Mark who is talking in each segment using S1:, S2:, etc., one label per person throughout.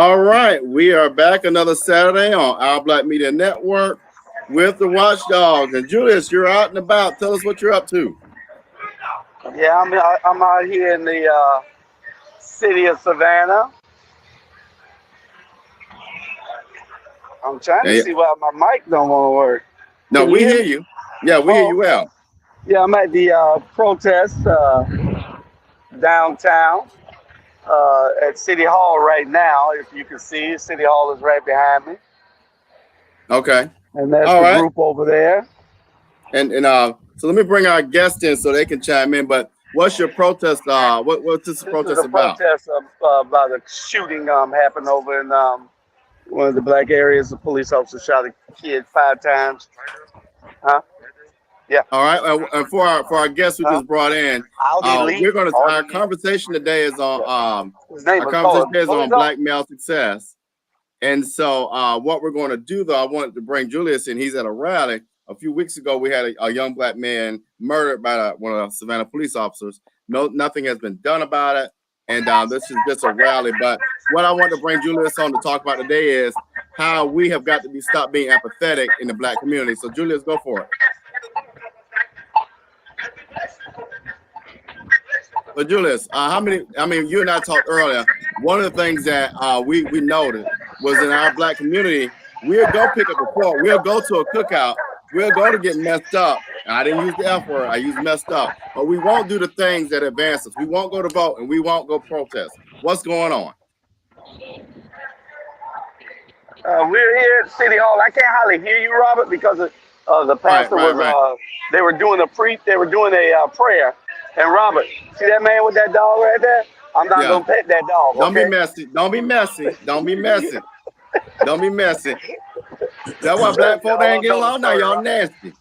S1: All right, we are back another Saturday on our Black Media Network with the Watchdogs. And Julius, you're out and about. Tell us what you're up to.
S2: Yeah, I'm out here in the city of Savannah. I'm trying to
S1: Hey,
S2: see why my mic don't want to work.
S1: no,
S2: Can you
S1: we
S2: hear
S1: hear
S2: me?
S1: you. Yeah, we hear
S2: Oh,
S1: you
S2: okay.
S1: well.
S2: Yeah, I'm at the protest downtown at City Hall right now. If you can see, City Hall is right behind me,
S1: Okay.
S2: and that's
S1: All
S2: the
S1: right.
S2: group over there.
S1: And so let me bring our guests in so they can chime in. But what's your protest? What's this
S2: This is
S1: protest
S2: a
S1: about?
S2: protest about a shooting happened over in one of the black areas. The police officer shot a kid 5 times. Huh? Yeah.
S1: All right. And for our guests who
S2: Huh?
S1: just brought in,
S2: Audi Lee.
S1: we're gonna
S2: Audi
S1: our
S2: Lee.
S1: conversation today is on
S2: Yeah. His name
S1: our
S2: was
S1: conversation
S2: called
S1: today is
S2: police
S1: on
S2: officer.
S1: black male success. And so, what we're going to do, though, I wanted to bring Julius in. He's at a rally. A few weeks ago, we had a young black man murdered by one of the Savannah police officers. Nothing has been done about it. And this is just a rally. But what I want to bring Julius on to talk about today is how we have got to stop being apathetic in the black community. So, Julius, go for it. So, Julius, you and I talked earlier. One of the things that we noted was in our black community, we'll go pick up a fork, we'll go to a cookout, we'll go to get messed up. And I didn't use the F word, I used messed up. But we won't do the things that advance us. We won't go to vote and we won't go protest. What's going on?
S2: We're here at City Hall. I can't hardly hear you, Robert, because the
S1: Right,
S2: pastor
S1: right,
S2: was.
S1: right.
S2: They were doing a prayer. And Robert, see that man with that dog right there? I'm not
S1: Yeah.
S2: gonna pet that dog.
S1: Don't be
S2: Okay?
S1: messy. Don't be messy. Don't be messy. Don't be messy. That's why black folk
S2: Y'all
S1: ain't
S2: don't
S1: get
S2: know the
S1: along now.
S2: story,
S1: Y'all
S2: right?
S1: nasty.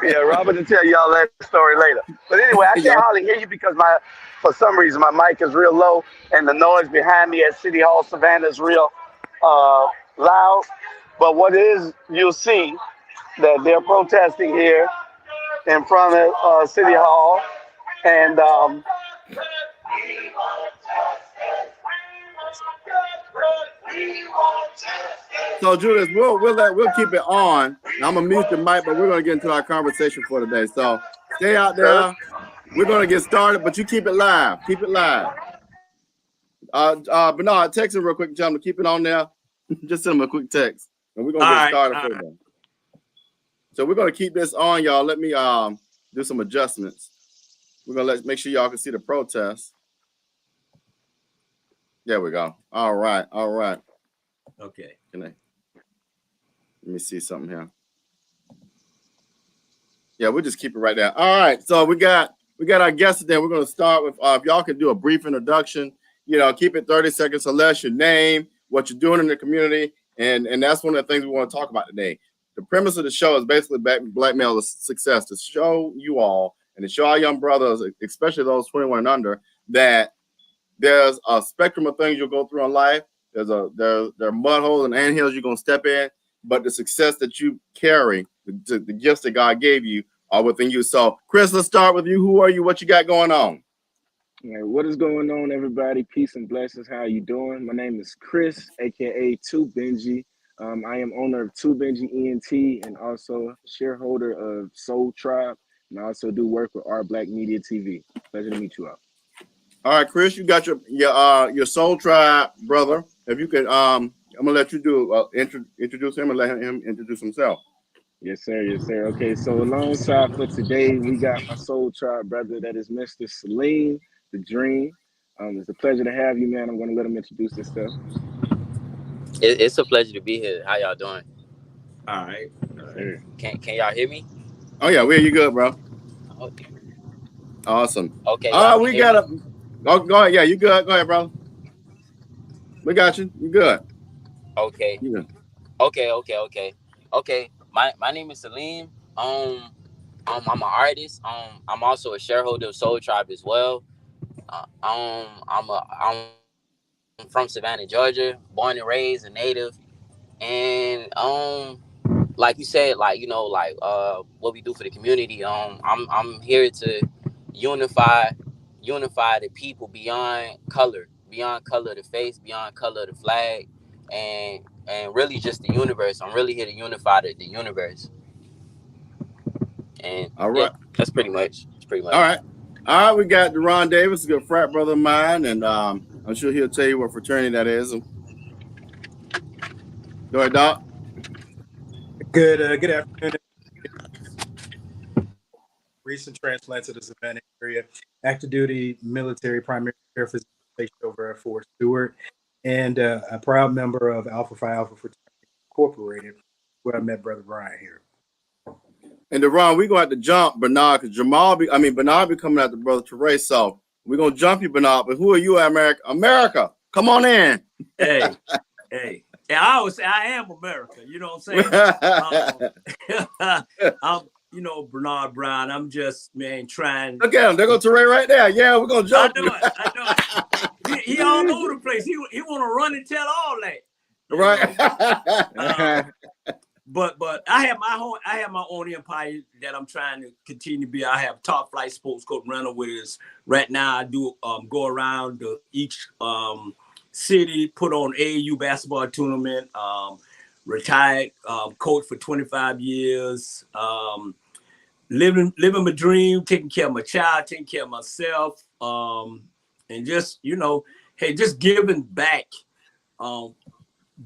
S2: Yeah, Robert will tell y'all that story later. But anyway, I can't
S1: Y'all,
S2: hardly hear you because for some reason, my mic is real low, and the noise behind me at City Hall Savannah is real uh, loud. But what is, you'll see that they're protesting here in front of City Hall, and
S1: So Julius, we'll keep it on. Now, I'm gonna mute the mic, but we're gonna get into our conversation for today. So stay out
S2: sure.
S1: there. We're gonna get started, but you keep it live. Keep it live. Bernard, text him real quick, tell him to keep it on there. Just send him a quick text, and we're gonna get started for them. So we're gonna keep this on, y'all. Let me do some adjustments. We're gonna make sure y'all can see the protest. There we go. All right, all right.
S3: Okay.
S1: Let me see something here. Yeah, we'll just keep it right there. All right. So we got our guests today. We're going to start with if y'all can do a brief introduction. Keep it 30 seconds or less. Your name, what you're doing in the community, and that's one of the things we want to talk about today. The premise of the show is basically black male success, to show you all and to show our young brothers, especially those 21 and under, that there's a spectrum of things you'll go through in life. There are mud holes and anthills you're gonna step in, but the success that you carry, the gifts that God gave you, are within you. So, Chris, let's start with you. Who are you? What you got going on?
S4: What is going on, everybody? Peace and blessings. How are you doing? My name is Chris, aka 2 Benji. I am owner of 2 Benji ENT and also shareholder of Soul Tribe, and I also do work with Our Black Media TV. Pleasure to meet you all.
S1: All right, Chris, you got your Soul Tribe brother. If you could, I'm gonna let you do introduce him and let him introduce himself.
S4: Yes, sir. Yes, sir. Okay, so alongside for today, we got my Soul Tribe brother, that is Mr. Salim, the Dream. It's a pleasure to have you, man. I'm going to let him introduce himself.
S5: It's a pleasure to be here. How y'all doing?
S3: All right.
S4: Yes, sir.
S5: Can y'all hear me?
S1: Oh yeah, where you good, bro?
S5: Okay.
S1: Awesome.
S5: Okay, y'all can
S1: We
S5: hear
S1: got
S5: me.
S1: go ahead. Yeah, you good? Go ahead, brother. We got you. You good?
S5: Okay.
S1: You good?
S5: Okay. My name is Salim. I'm an artist. I'm also a shareholder of Soul Tribe as well. I'm from Savannah, Georgia, born and raised, a native, and like you said, what we do for the community. I'm here to unify the people beyond color, beyond color of the face, beyond color of the flag, and really just the universe. I'm really here to unify the universe. And
S1: All
S5: yeah,
S1: right.
S5: that's pretty much. It's pretty much.
S1: All right. All right. We got Deron Davis, a good frat brother of mine, and I'm sure he'll tell you what fraternity that is. Go ahead, Doc.
S6: Good afternoon. Recent transplant to the Savannah area, active duty military primary care physician stationed over at Fort Stewart, and a proud member of Alpha Phi Alpha Fraternity Incorporated, where I met Brother Brian here.
S1: And Deron, we're going to have to jump Bernard because Bernard be coming after Brother Teray. So we're going to jump you, Bernard. But who are you, America? America, come on in.
S3: Hey. And I always say I am America. You know what I'm saying? I'm, Bernard Brown. I'm just, man, trying.
S1: Look at him. There goes Teray right there. Yeah, we're going to jump you.
S3: I know it. He all over the place. He want to run and tell all that.
S1: Right.
S3: But I have my own empire that I'm trying to continue to be. I have top flight sports coach rental with us. Right now I do go around to each city, put on AAU basketball tournament, retired coach for 25 years, living my dream, taking care of my child, taking care of myself, and just, just giving back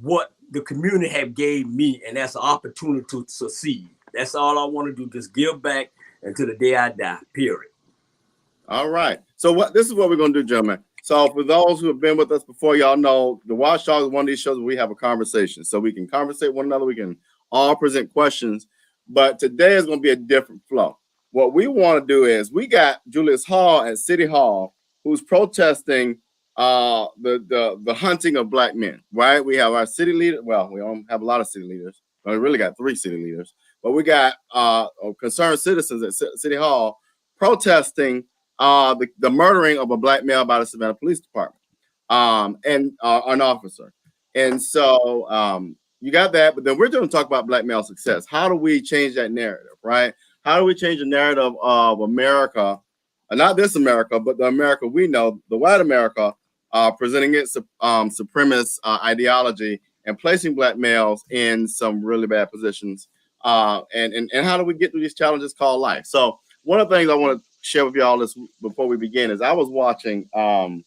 S3: what the community have gave me, and that's an opportunity to succeed. That's all I want to do, just give back until the day I die, period.
S1: All right. So this is what we're going to do, gentlemen. So for those who have been with us before, y'all know the Watchdog is one of these shows where we have a conversation. So we can conversate one another. We can all present questions. But today is going to be a different flow. What we want to do is we got Julius Hall at City Hall who's protesting the hunting of black men, right? We have our city leader. Well, we don't have a lot of city leaders. We really got 3 city leaders. But we got concerned citizens at City Hall protesting the murdering of a black male by the Savannah Police Department and an officer. And so you got that, but then we're going to talk about black male success. How do we change that narrative, right? How do we change the narrative of America, not this America, but the America we know, the white America, presenting its supremacist ideology and placing black males in some really bad positions? And how do we get through these challenges called life? So one of the things I want to share with y'all this before we begin is I was watching one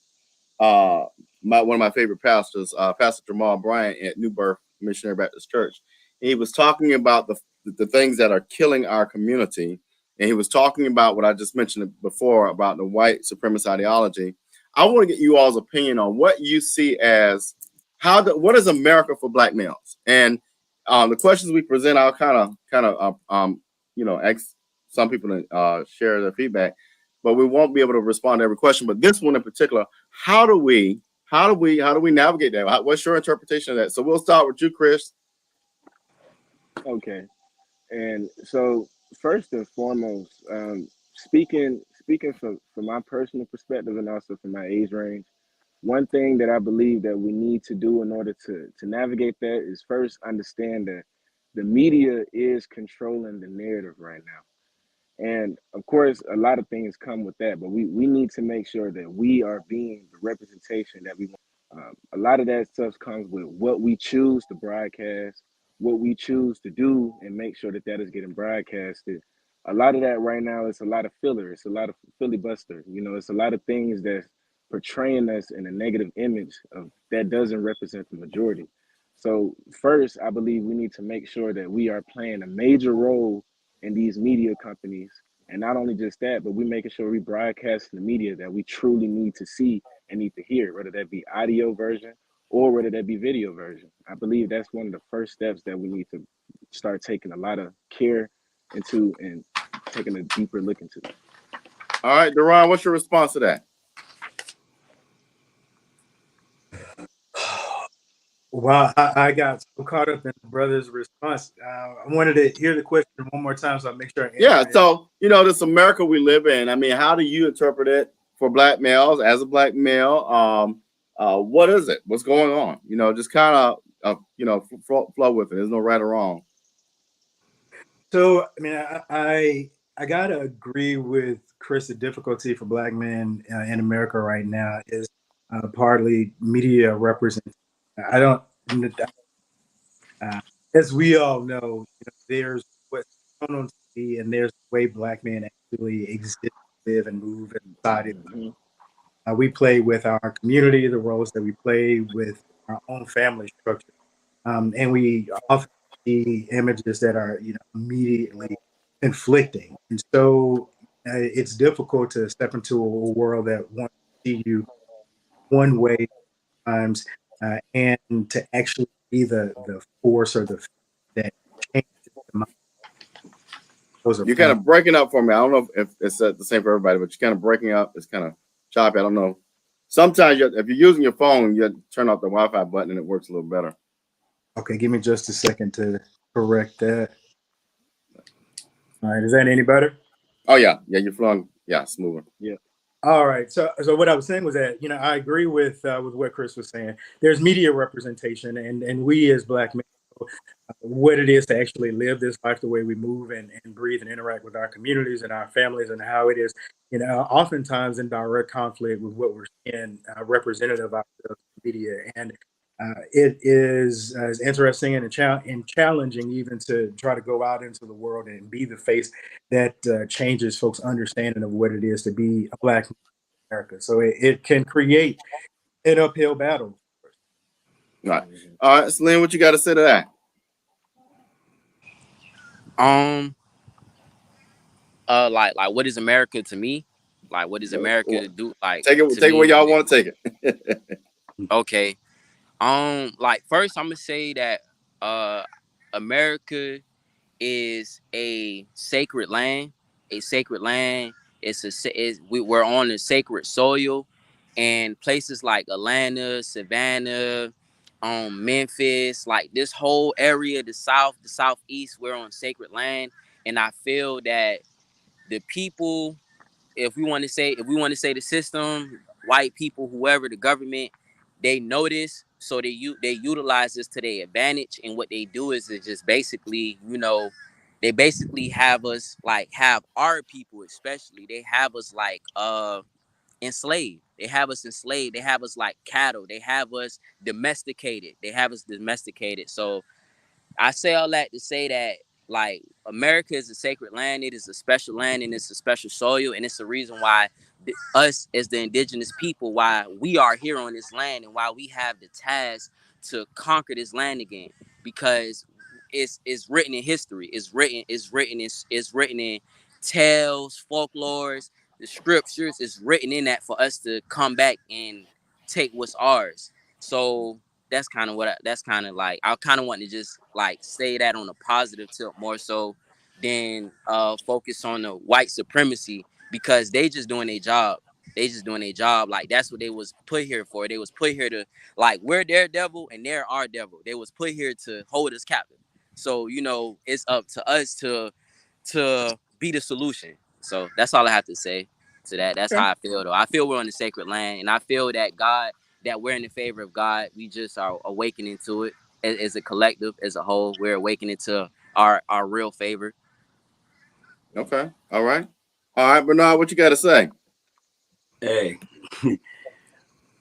S1: of my favorite pastors, Pastor Jamal Bryant at New Birth Missionary Baptist Church. And he was talking about the things that are killing our community. And he was talking about what I just mentioned before about the white supremacist ideology. I want to get you all's opinion on what you see as what is America for black males? And the questions we present, I'll kind of ask some people to share their feedback, but we won't be able to respond to every question. But this one in particular, how do we navigate that? What's your interpretation of that? So we'll start with you, Chris.
S4: Okay, and so first and foremost, speaking from my personal perspective and also from my age range, one thing that I believe that we need to do in order to navigate that is first understand that the media is controlling the narrative right now. And of course, a lot of things come with that, but we need to make sure that we are being the representation that we want. A lot of that stuff comes with what we choose to broadcast, what we choose to do, and make sure that that is getting broadcasted. A lot of that right now is a lot of filler. It's a lot of filibuster. It's a lot of things that's portraying us in a negative image of that doesn't represent the majority. So first, I believe we need to make sure that we are playing a major role in these media companies. And not only just that, but we making sure we broadcast the media that we truly need to see and need to hear, whether that be audio version or whether that be video version. I believe that's one of the first steps that we need to start taking a lot of care into and taking a deeper look into.
S1: All right, Deron, what's your response to that?
S6: Wow, I got so caught up in the brother's response. I wanted to hear the question one more time so I make sure I answer it.
S1: So, this America we live in, I mean, how do you interpret it for black males as a black male? What is it? What's going on? Just kind of, flow with it. There's no right or wrong.
S6: So, I mean, I got to agree with Chris. The difficulty for black men in America right now is partly media representation. I don't, as we all know, there's what's shown on TV, and there's the way Black men actually exist, live, and move in society. We play with our community, the roles that we play with our own family structure, and we often see images that are, immediately conflicting, and so it's difficult to step into a world that wants to see you one way times, and to actually be the force or the that changes the mind. Those are
S1: You're kind of breaking up for me. I don't know if it's the same for everybody, but you're kind of breaking up. It's kind of choppy. I don't know. Sometimes if you're using your phone, you turn off the Wi-Fi button and it works a little better.
S6: Okay, give me just a second to correct that. All right, is that any better?
S1: Oh yeah, you're flowing. Yeah, smoother.
S6: Yeah. All right. So what I was saying was that, I agree with what Chris was saying. There's media representation, and we as Black men know what it is to actually live this life the way we move and breathe and interact with our communities and our families, and how it is, oftentimes in direct conflict with what we're seeing representative of the media. And it is interesting and challenging even to try to go out into the world and be the face that changes folks' understanding of what it is to be a Black man in America. So it can create an uphill battle.
S1: All right, Celine, what you got to say to that?
S5: Like what is America to me? Like what does America do? Like
S1: take it where y'all want to take it.
S5: Okay. Like first I'm gonna say that America is a sacred land. A sacred land. We're on a sacred soil, and places like Atlanta, Savannah, Memphis, like this whole area, the South, the Southeast, we're on sacred land. And I feel that the people, if we want to say the system, white people, whoever, the government, they know this, so they utilize this to their advantage. And what they do is just basically, they basically have us have our people, especially they have us enslaved. They have us enslaved. They have us like cattle. They have us domesticated. So I say all that to say that like America is a sacred land. It is a special land, and it's a special soil, and it's the reason why us as the indigenous people, why we are here on this land, and why we have the task to conquer this land again, because it's written in history. It's written in tales, folklores, the scriptures. It's written in that for us to come back and take what's ours. So that's kind of like I kind of want to just like say that on a positive tip more so than focus on the white supremacy, because they just doing their job. Like that's what they was put here for. They was put here to, like, we're their devil and they're our devil. They was put here to hold us captive. So it's up to us to be the solution. So that's all I have to say to that. That's how I feel, though. I feel we're on the sacred land, and I feel that that we're in the favor of God. We just are awakening to it as a collective, as a whole. We're awakening to our real favor.
S1: Okay. All right, Bernard, what you got to say?
S3: Hey,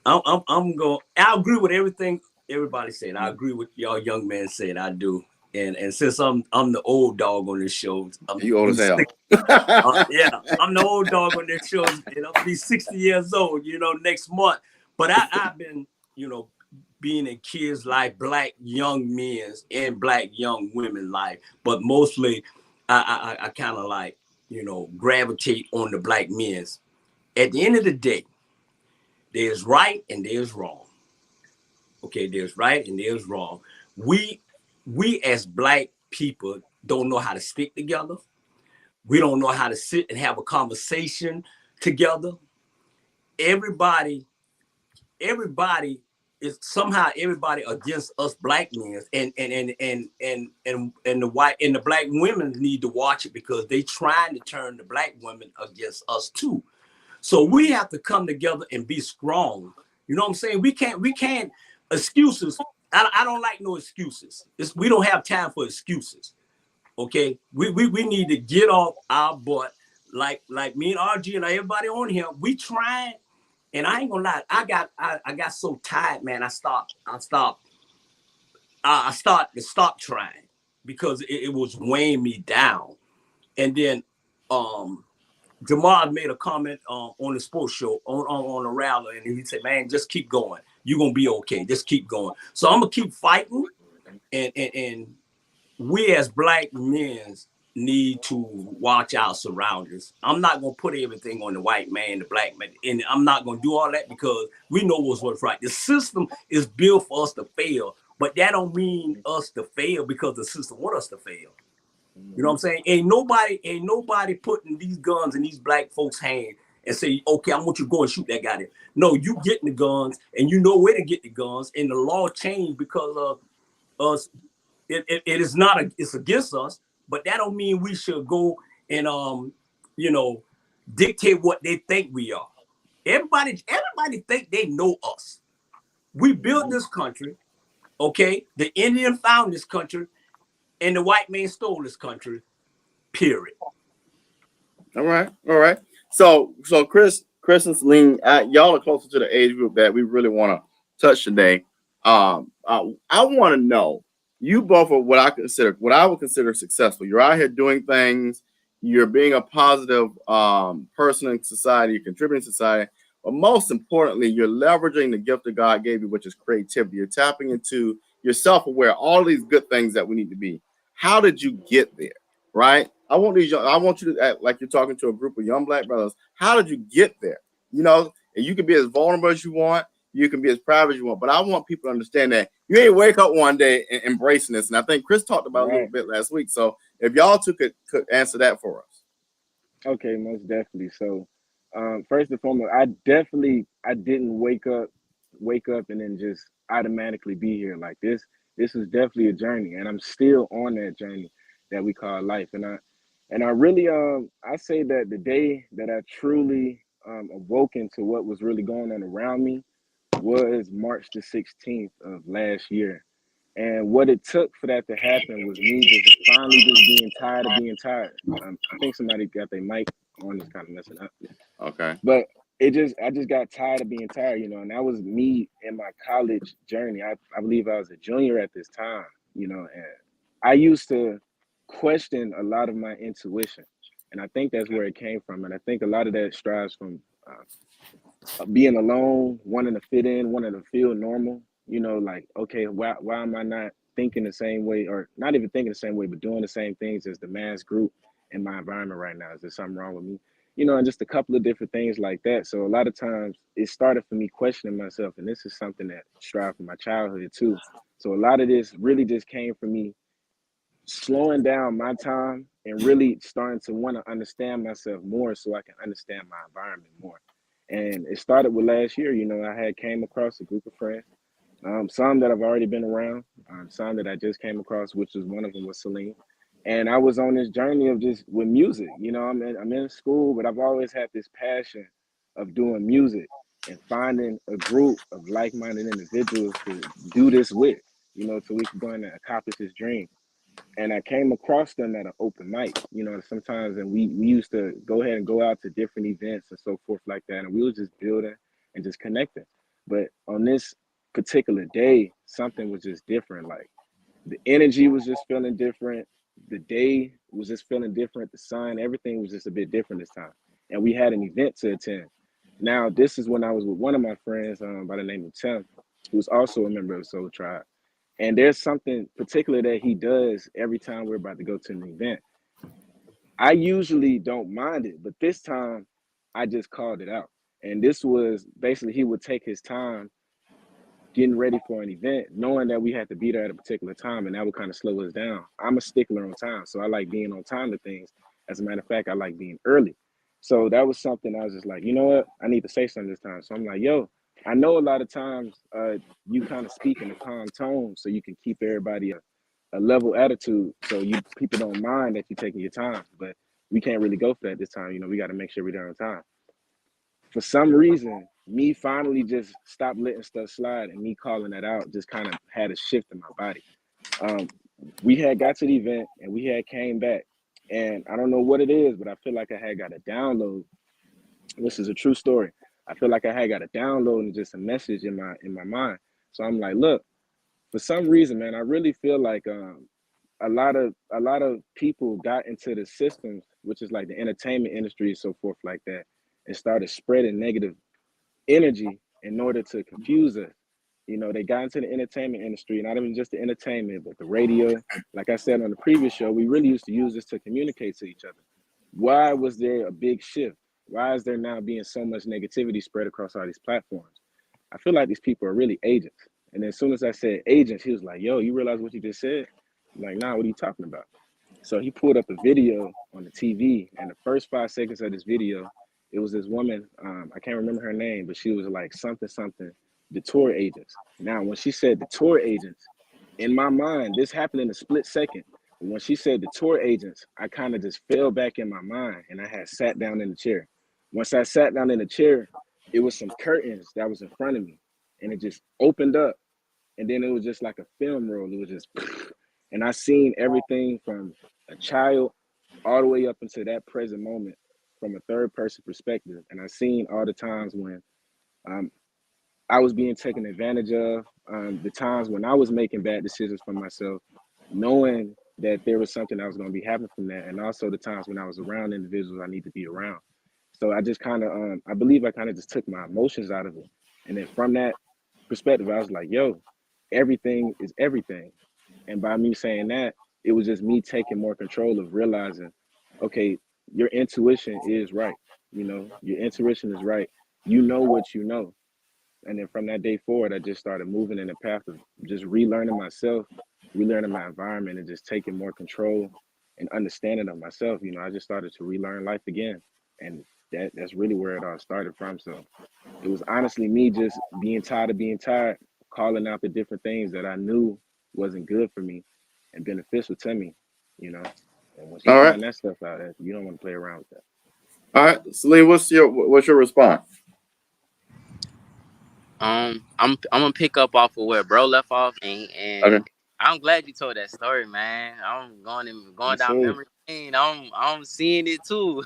S3: I'm going. I agree with everything everybody said. I agree with y'all young man said. I do. And since I'm the old dog on this show,
S1: You old as hell.
S3: Yeah, I'm the old dog on this show, and I'll be 60 years old, next month. But I've been, being in kids' life, Black young men's and Black young women's life, but mostly I kind of like, gravitate on the Black men's. At the end of the day, there's right and there's wrong. Okay, there's right and there's wrong. We as Black people don't know how to stick together. We don't know how to sit and have a conversation together. Everybody is somehow everybody against us Black men, and the white and the Black women need to watch it, because they trying to turn the Black women against us too. So we have to come together and be strong. You know what I'm saying? We can't excuses. I don't like no excuses. We don't have time for excuses. Okay, we need to get off our butt, like me and RG and everybody on here. We trying And I ain't gonna lie, I got so tired, man. I started to stop trying because it was weighing me down. And then Jamal made a comment on the sports show on the rally, and he said, "Man, just keep going. You're gonna be okay. Just keep going." So I'm gonna keep fighting, and we as black men need to watch our surroundings. I'm not gonna put everything on the white man, the black man, and I'm not gonna do all that because we know what's right. The system is built for us to fail, but that don't mean us to fail because the system want us to fail. You know what I'm saying? Ain't nobody putting these guns in these black folks' hands and say, okay, I want you to go and shoot that guy there. No, you getting the guns and you know where to get the guns, and the law changed because of us. It is not it's against us, but that don't mean we should go and you know, dictate what they think we are. Everybody think they know us. We built this country, okay? The Indian found this country, and the white man stole this country. Period.
S1: All right, all right. So Chris and Celine, y'all are closer to the age group that we really want to touch today. I want to know, you both are what I would consider successful. You're out here doing things. You're being a positive person in society. You're contributing to society. But most importantly, you're leveraging the gift that God gave you, which is creativity. You're tapping into, you're self-aware, all these good things that we need to be. How did you get there? Right? I want you to act like you're talking to a group of young black brothers. How did you get there? You know, and you can be as vulnerable as you want. You can be as private as you want. But I want people to understand that you ain't wake up one day and embracing this. And I think Chris talked about it a little bit last week. So if y'all two could answer that for us.
S4: Okay, most definitely. So, first and foremost, I didn't wake up and then just automatically be here like this. This was definitely a journey, and I'm still on that journey that we call life. And I really, I say that the day that I truly awoken to what was really going on around me was March the 16th of last year. And what it took for that to happen was me just finally just being tired of being tired. I think somebody got their mic on, is kind of messing up.
S1: Okay.
S4: But I just got tired of being tired, you know, and that was me in my college journey. I believe I was a junior at this time, you know, and I used to question a lot of my intuition. And I think that's where it came from. And I think a lot of that strives from being alone, wanting to fit in, wanting to feel normal, you know, like, okay, why am I not thinking the same way, or not even thinking the same way, but doing the same things as the mass group in my environment right now? Is there something wrong with me? You know, and just a couple of different things like that. So a lot of times it started for me questioning myself, and this is something that strive from my childhood too. So a lot of this really just came from me slowing down my time and really starting to want to understand myself more so I can understand my environment more. And it started with last year. You know, I had came across a group of friends, some that I've already been around, some that I just came across, which was one of them was Celine. And I was on this journey of just with music. You know, I'm in school, but I've always had this passion of doing music and finding a group of like-minded individuals to do this with, you know, so we could go in and accomplish this dream. And I came across them at an open mic, you know, sometimes, and we used to go ahead and go out to different events and so forth like that, and we were just building and just connecting. But on this particular day, something was just different. Like the energy was just feeling different. The day was just feeling different. The sun, everything was just a bit different this time. And we had an event to attend. Now, this is when I was with one of my friends by the name of Tim, who's also a member of Soul Tribe. And there's something particular that he does every time we're about to go to an event. I usually don't mind it, but this time I just called it out. And this was basically, he would take his time getting ready for an event, knowing that we had to be there at a particular time, and that would kind of slow us down. I'm a stickler on time, so I like being on time to things. As a matter of fact, I like being early. So that was something I was just like, you know what? I need to say something this time. So I'm like, yo, I know a lot of times you kind of speak in a calm tone so you can keep everybody a level attitude so you people don't mind that you're taking your time. But we can't really go for that this time. You know, we got to make sure we're there on time. For some reason, me finally just stopped letting stuff slide and me calling that out just kind of had a shift in my body. We had got to the event and we had came back, and I don't know what it is, but I feel like I had got a download. This is a true story. I feel like I had got a download and just a message in my mind. So I'm like, look, for some reason, man, I really feel like a lot of people got into the systems, which is like the entertainment industry and so forth like that, and started spreading negative energy in order to confuse us. You know, they got into the entertainment industry, not even just the entertainment, but the radio. Like I said on the previous show, we really used to use this to communicate to each other. Why was there a big shift? Why is there now being so much negativity spread across all these platforms? I feel like these people are really agents. And then as soon as I said agents, he was like, yo, you realize what you just said? I'm like, nah, what are you talking about? So he pulled up a video on the TV, and the first 5 seconds of this video, it was this woman. I can't remember her name, but she was like something something, the tour agents. Now, when she said the tour agents, in my mind, this happened in a split second. But when she said the tour agents, I kind of just fell back in my mind, and I had sat down in the chair. Once I sat down in the chair, it was some curtains that was in front of me, and it just opened up, and then it was just like a film roll. It was just, and I seen everything from a child all the way up into that present moment from a third person perspective. And I seen all the times when um, I was being taken advantage of, the times when I was making bad decisions for myself, knowing that there was something that was going to be happening from that, and also the times when I was around individuals I need to be around. So I just kind of, I believe I kind of just took my emotions out of it, and then from that perspective, I was like, "Yo, everything is everything." And by me saying that, it was just me taking more control of realizing, okay, your intuition is right. You know, your intuition is right. You know what you know. And then from that day forward, I just started moving in the path of just relearning myself, relearning my environment, and just taking more control and understanding of myself. You know, I just started to relearn life again. And that's really where it all started from. So it was honestly me just being tired of being tired, calling out the different things that I knew wasn't good for me and beneficial to me, you know. And once you
S1: All right.
S4: find that stuff out, you don't want to play around with that.
S1: All right. Celine, what's your response?
S5: I'm gonna pick up off of where bro left off, and
S1: Okay.
S5: I'm glad you told that story, man. I'm going
S4: Yes,
S5: down
S4: sir.
S5: memory lane. I'm seeing it too.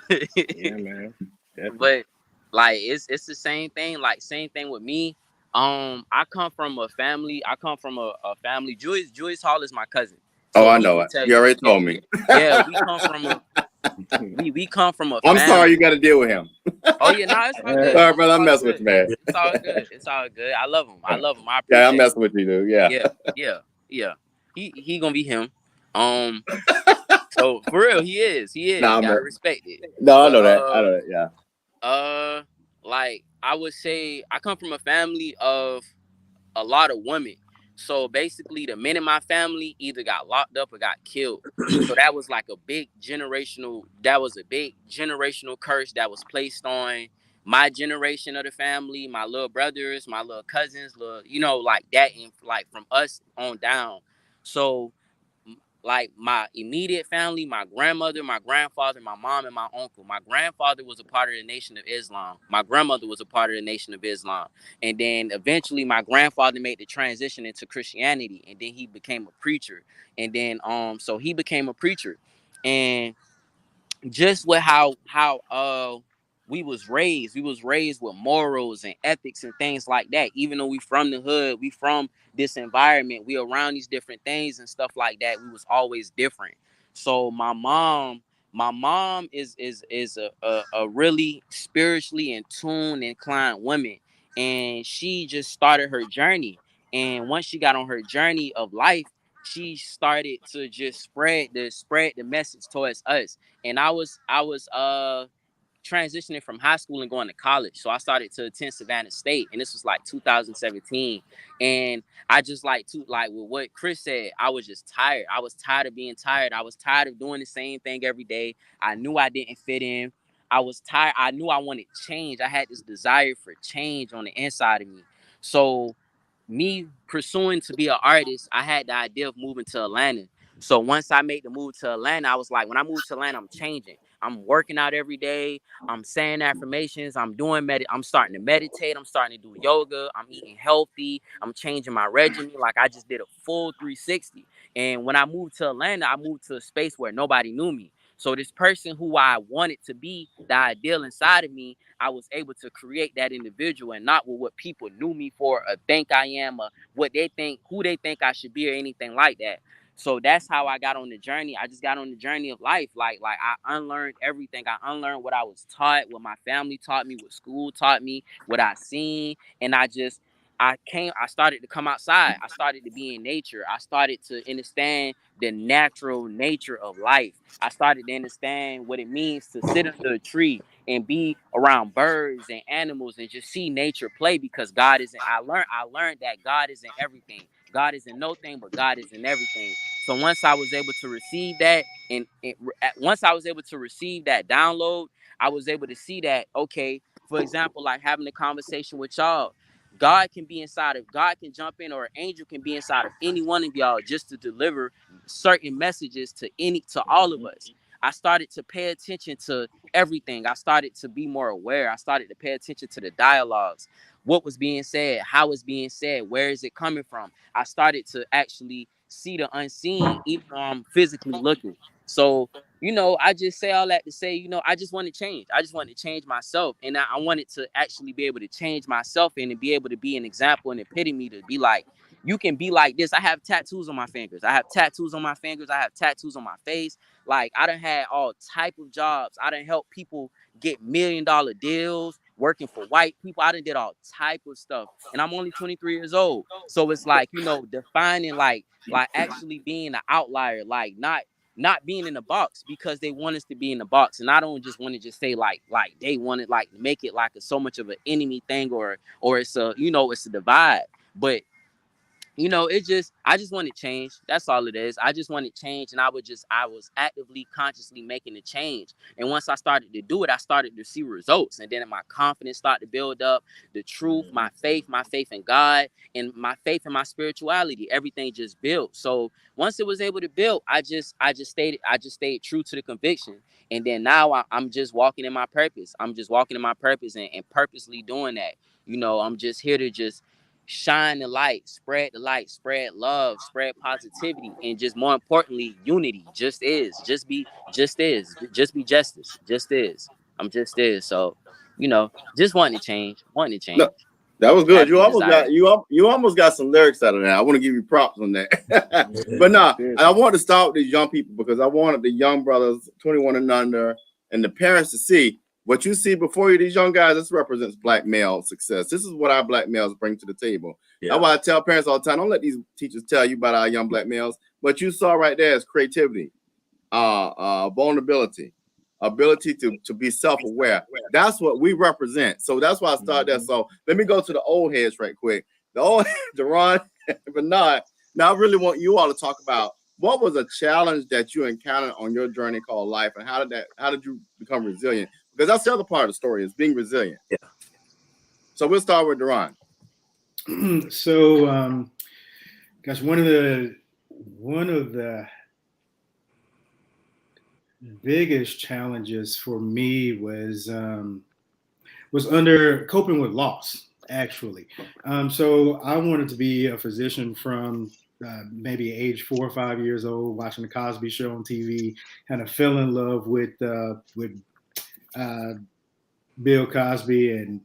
S4: Yeah, man. Definitely.
S5: But like it's the same thing. Like same thing with me. I come from a family. I come from a family. Julius Hall is my cousin,
S1: Oh,
S5: so
S1: I
S5: he
S1: know
S5: can
S1: it.
S5: tell
S1: You
S5: you.
S1: already
S5: Yeah,
S1: told me.
S5: yeah. We come from a
S1: I'm sorry you
S5: family.
S1: got to deal with him.
S5: Oh yeah, no, it's all good.
S1: Sorry,
S5: It's
S1: brother. I'm
S5: all
S1: messing with
S5: good.
S1: you, man.
S5: It's all good. It's all good. I love him. I love him. I
S1: Yeah, I'm
S5: appreciate him.
S1: messing with you, dude. Yeah.
S5: Yeah, yeah, yeah. He gonna be him. Um, so for real, he is. He is.
S1: No,
S5: Gotta respect it.
S1: no, I
S5: But
S1: know that. I know that. Yeah.
S5: like I would say, I come from a family of a lot of women. So basically, the men in my family either got locked up or got killed. So that was like a big generational. That was a big generational curse that was placed on my generation of the family, my little brothers, my little cousins, little, like that, and like from us on down. So like my immediate family, my grandmother, my grandfather, my mom, and my uncle. My grandfather was a part of the Nation of Islam. My grandmother was a part of the Nation of Islam. And then eventually my grandfather made the transition into Christianity, and then he became a preacher. And then so he became a preacher. And just with how we was raised with morals and ethics and things like that. Even though we from the hood, we from this environment, we around these different things and stuff like that, we was always different. So my mom is a really spiritually in tune inclined woman, and she just started her journey. And once she got on her journey of life, she started to just spread the message towards us. And I was transitioning from high school and going to college. So I started to attend Savannah State, and this was like 2017. And I just like with what Chris said, I was just tired. I was tired of being tired. I was tired of doing the same thing every day. I knew I didn't fit in. I was tired. I knew I wanted change. I had this desire for change on the inside of me. So me pursuing to be an artist, I had the idea of moving to Atlanta. So once I made the move to Atlanta, I was like, when I moved to Atlanta, I'm changing. I'm working out every day. I'm saying affirmations. I'm starting to meditate. I'm starting to do yoga. I'm eating healthy. I'm changing my regimen. Like I just did a full 360. And when I moved to Atlanta, I moved to a space where nobody knew me. So this person who I wanted to be, the ideal inside of me, I was able to create that individual, and not with what people knew me for or think I am, or what they think, who they think I should be, or anything like that. So that's how I got on the journey. I just got on the journey of life. Like I unlearned everything. I unlearned what I was taught, what my family taught me, what school taught me, what I seen. And I started to come outside. I started to be in nature. I started to understand the natural nature of life. I started to understand what it means to sit under a tree and be around birds and animals and just see nature play, because God isn't, I learned that God isn't everything. God isn't no thing, but God is in everything. So once I was able to receive that, once I was able to receive that download, I was able to see that, okay, for example, like having a conversation with y'all, God can jump in, or an angel can be inside of any one of y'all just to deliver certain messages to all of us. I started to pay attention to everything. I started to be more aware. I started to pay attention to the dialogues, what was being said, how it's being said, where is it coming from. I started to actually see the unseen, even though I'm physically looking. So, I just say all that to say, I just want to change. I just want to change myself. And I wanted to actually be able to change myself and to be able to be an example and epitome, to be like, you can be like this. I have tattoos on my fingers. I have tattoos on my fingers. I have tattoos on my face. Like, I done had all type of jobs. I done helped people get $1 million deals, working for white people. I done did all type of stuff. And I'm only 23 years old. So it's like, defining like actually being an outlier, like not being in the box because they want us to be in the box. And I don't just want to just say like they want to like make it like so much of an enemy thing, or it's it's a divide. But I just want to change. That's all it is. I just want to change. And I was actively, consciously making a change. And once I started to do it, I started to see results. And then my confidence started to build up, the truth, my faith in God, and my faith in my spirituality, everything just built. So once it was able to build, I just stayed true to the conviction. And then now I'm just walking in my purpose. I'm just walking in my purpose and purposely doing that. I'm just here to just shine the light, spread love, spread positivity, and just more importantly, unity. Just be justice. Just is. I'm just is. So, just wanting to change,
S1: No, that was good.
S5: having
S1: You
S5: the
S1: almost
S5: desire.
S1: got you almost got some lyrics out of that. I want to give you props on that. But
S4: That's
S1: no,
S4: good.
S1: I want to start with these young people because I wanted the young brothers, 21 and under, and the parents to see what you see before you. These young guys, this represents black male success. This is what our black males bring to the table.
S3: Yeah.
S1: That's why I tell parents all the time: don't let these teachers tell you about our young black males. What you saw right there is creativity, vulnerability, ability to be self-aware. That's what we represent. So that's why I started there. So let me go to the old heads right quick. The old Deron and Bernard. Now I really want you all to talk about what was a challenge that you encountered on your journey called life, and how did you become resilient? Because that's the other part of the story, is being resilient.
S3: Yeah.
S1: So we'll start with Deron.
S6: So, gosh, one of the biggest challenges for me was under coping with loss, actually. So I wanted to be a physician from maybe age 4 or 5 years old, watching the Cosby Show on TV, kind of fell in love with Bill Cosby and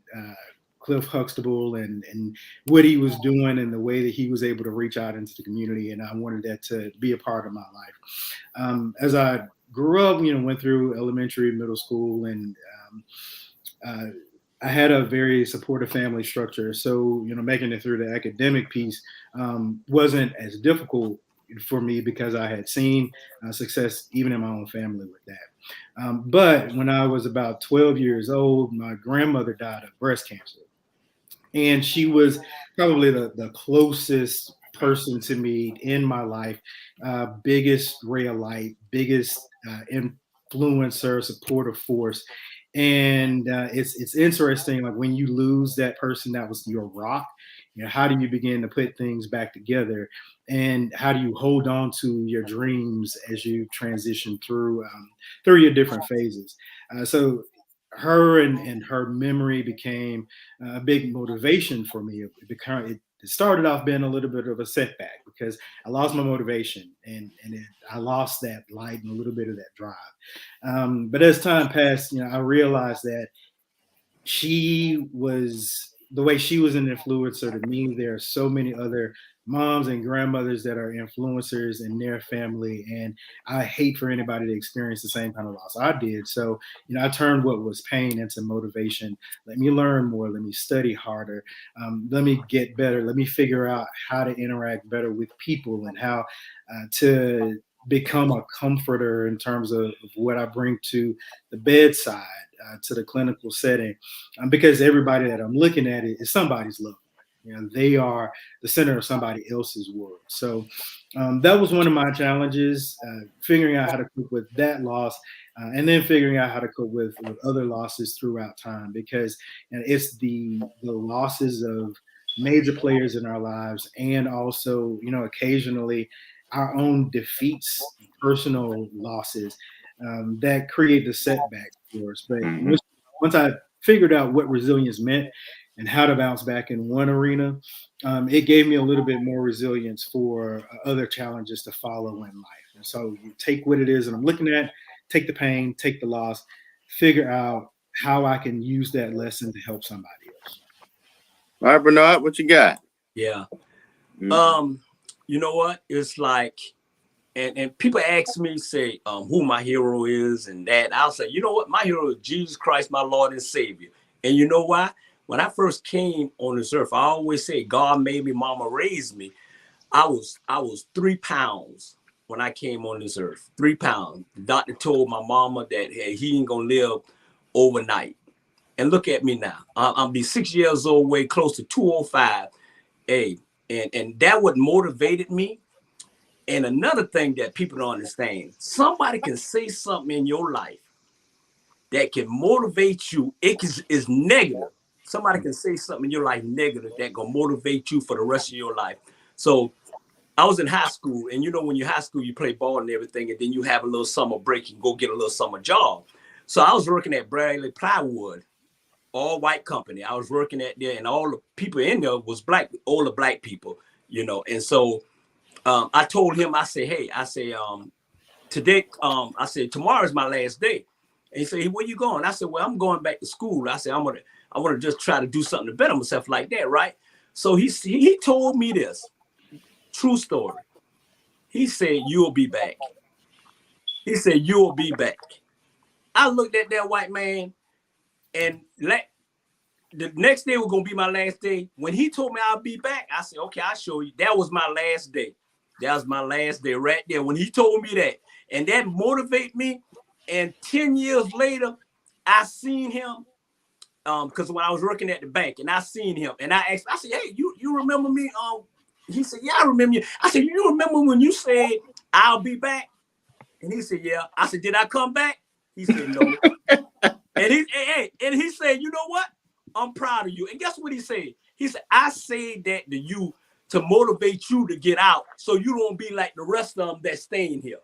S6: Cliff Huxtable and what he was doing and the way that he was able to reach out into the community. And I wanted that to be a part of my life. As I grew up, went through elementary, middle school, and I had a very supportive family structure. So, making it through the academic piece wasn't as difficult for me because I had seen success even in my own family with that. But when I was about 12 years old, my grandmother died of breast cancer. And she was probably the closest person to me in my life, biggest ray of light, biggest influencer, supportive force. And it's interesting, like when you lose that person that was your rock, how do you begin to put things back together, and how do you hold on to your dreams as you transition through your different phases? So her and her memory became a big motivation for me. The it started off being a little bit of a setback because I lost my motivation and I lost that light and a little bit of that drive. But as time passed, I realized that the way she was an influencer to me. There are so many other moms and grandmothers that are influencers in their family, and I hate for anybody to experience the same kind of loss I did. So, I turned what was pain into motivation. Let me learn more. Let me study harder. Let me get better. Let me figure out how to interact better with people and how to become a comforter in terms of what I bring to the bedside, to the clinical setting, because everybody that I'm looking at is somebody's loved one. They are the center of somebody else's world. So that was one of my challenges, figuring out how to cope with that loss, and then figuring out how to cope with other losses throughout time, because it's the losses of major players in our lives, and also, occasionally our own defeats, personal losses, that create the setbacks for us. But once I figured out what resilience meant and how to bounce back in one arena, it gave me a little bit more resilience for other challenges to follow in life. And so you take what it is that I'm looking at, take the pain, take the loss, figure out how I can use that lesson to help somebody else.
S1: All right, Bernard, what you got?
S3: Yeah. You know what? It's like, and people ask me, say, who my hero is and that. I'll say, you know what? My hero is Jesus Christ, my Lord and Savior. And you know why? When I first came on this earth, I always say God made me, mama raised me. I was 3 pounds when I came on this earth. 3 pounds. The doctor told my mama that, hey, he ain't gonna live overnight. And look at me now. I'll be 6 years old, way close to 205. Hey, and that what motivated me. And another thing that people don't understand, somebody can say something in your life that can motivate you. It is negative. Somebody can say something in your life negative that gonna motivate you for the rest of your life. So I was in high school, and when you're high school, you play ball and everything, and then you have a little summer break, you go get a little summer job. So I was working at Bradley Plywood, all white company. I was working at there, and all the people in there was black, older black people, and so I told him, I said, hey, today, I said, tomorrow's my last day. And he said, hey, where you going? I said, well, I'm going back to school. I said, I want to just try to do something to better myself like that, right? So he told me this, true story. He said, you'll be back. He said, you'll be back. I looked at that white man, and the next day was going to be my last day. When he told me I'll be back, I said, okay, I'll show you. That was my last day. That was my last day right there when he told me that. And that motivated me. And 10 years later, I seen him, because when I was working at the bank, and I seen him, and I asked, I said, hey, you remember me? He said, yeah, I remember you. I said, you remember when you said, I'll be back? And he said, yeah. I said, did I come back? He said, no. and he said, you know what? I'm proud of you. And guess what he said? He said, I said that to you to motivate you to get out, so you don't be like the rest of them that's staying here.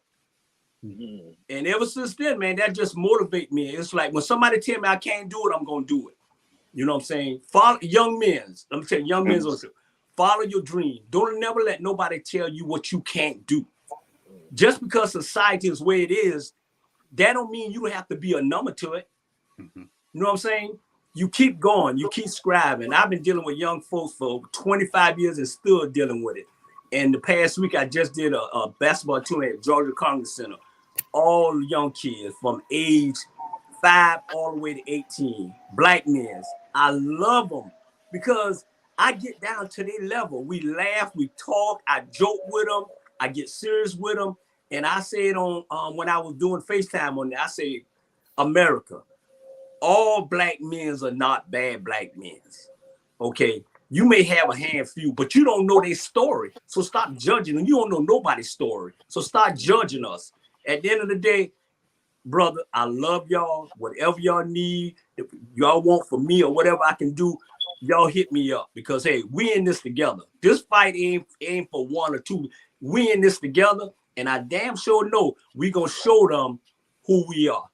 S3: And ever since then, man, that just motivate me. It's like when somebody tell me I can't do it, I'm gonna do it. You know what I'm saying? Follow young men. Let me tell you, young men also follow your dream. Don't never let nobody tell you what you can't do. Just because society is where it is, that don't mean you have to be a number to it. You know what I'm saying? You keep going, you keep scribing. I've been dealing with young folks for 25 years and still dealing with it. And the past week, I just did a basketball tournament at Georgia Congress Center. All young kids from age 5 all the way to 18, black men. I love them because I get down to their level. We laugh, we talk, I joke with them, I get serious with them. And I said on when I was doing FaceTime on there, I say, America, all black men are not bad black men. Okay. You may have a handful, but you don't know their story. So stop judging them. You don't know nobody's story. So start judging us. At the end of the day, brother, I love y'all. Whatever y'all need, if y'all want for me or whatever I can do, y'all hit me up. Because, hey, we in this together. This fight ain't for one or two. We in this together. And I damn sure know we going to show them who we are.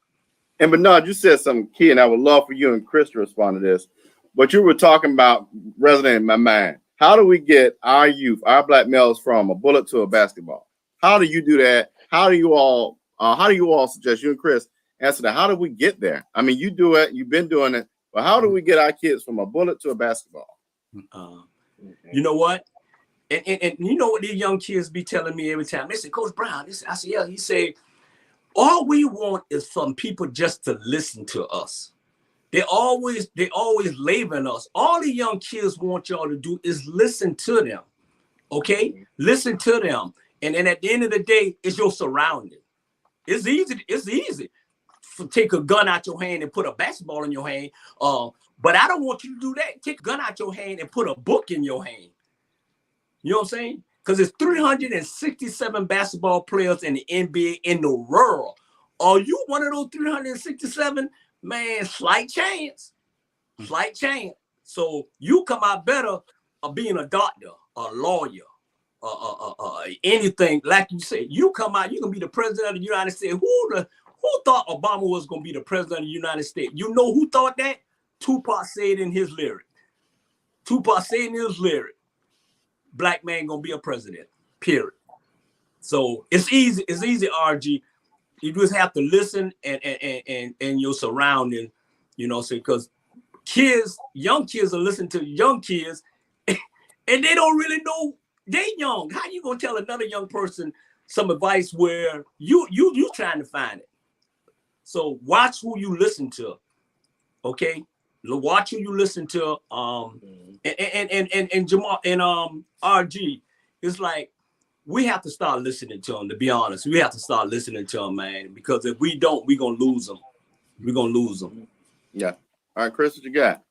S1: And Bernard, you said something key, and I would love for you and Chris to respond to this. But you were talking about resonating in my mind. how do we get our youth, our black males, from a bullet to a basketball? How do you do that? How do you all suggest, you and Chris answer that? How do we get there? I mean, you do it, you've been doing it, but how do we get our kids from a bullet to a basketball?
S3: You know what? And you know what these young kids be telling me every time? They say, Coach Brown, I say, yeah, he say, all we want is from people just to listen to us. They always labeling us. All the young kids want y'all to do is listen to them. Okay? Listen to them. And then at the end of the day, it's your surrounding. It's easy to take a gun out your hand and put a basketball in your hand. But I don't want you to do that. Take a gun out your hand and put a book in your hand. You know what I'm saying? Because there's 367 basketball players in the NBA in the world. Are you one of those 367? Man, slight chance. Slight chance. So you come out better of being a doctor, a lawyer, anything. Like you said, you come out, you can be the president of the United States. Who thought Obama was going to be the president of the United States? You know who thought that? Tupac said in his lyric. Black man gonna be a president, period. So it's easy, RG. You just have to listen and your surrounding, you know, because young kids are listening to young kids and they don't really know they young. How you gonna tell another young person some advice where you trying to find it? So watch who you listen to, okay? Watch who you listen to. And Jamal and RG, it's like we have to start listening to them. To be honest, we have to start listening to them, man. Because if we don't, we're gonna lose them.
S1: Yeah. All right, Chris, what you got?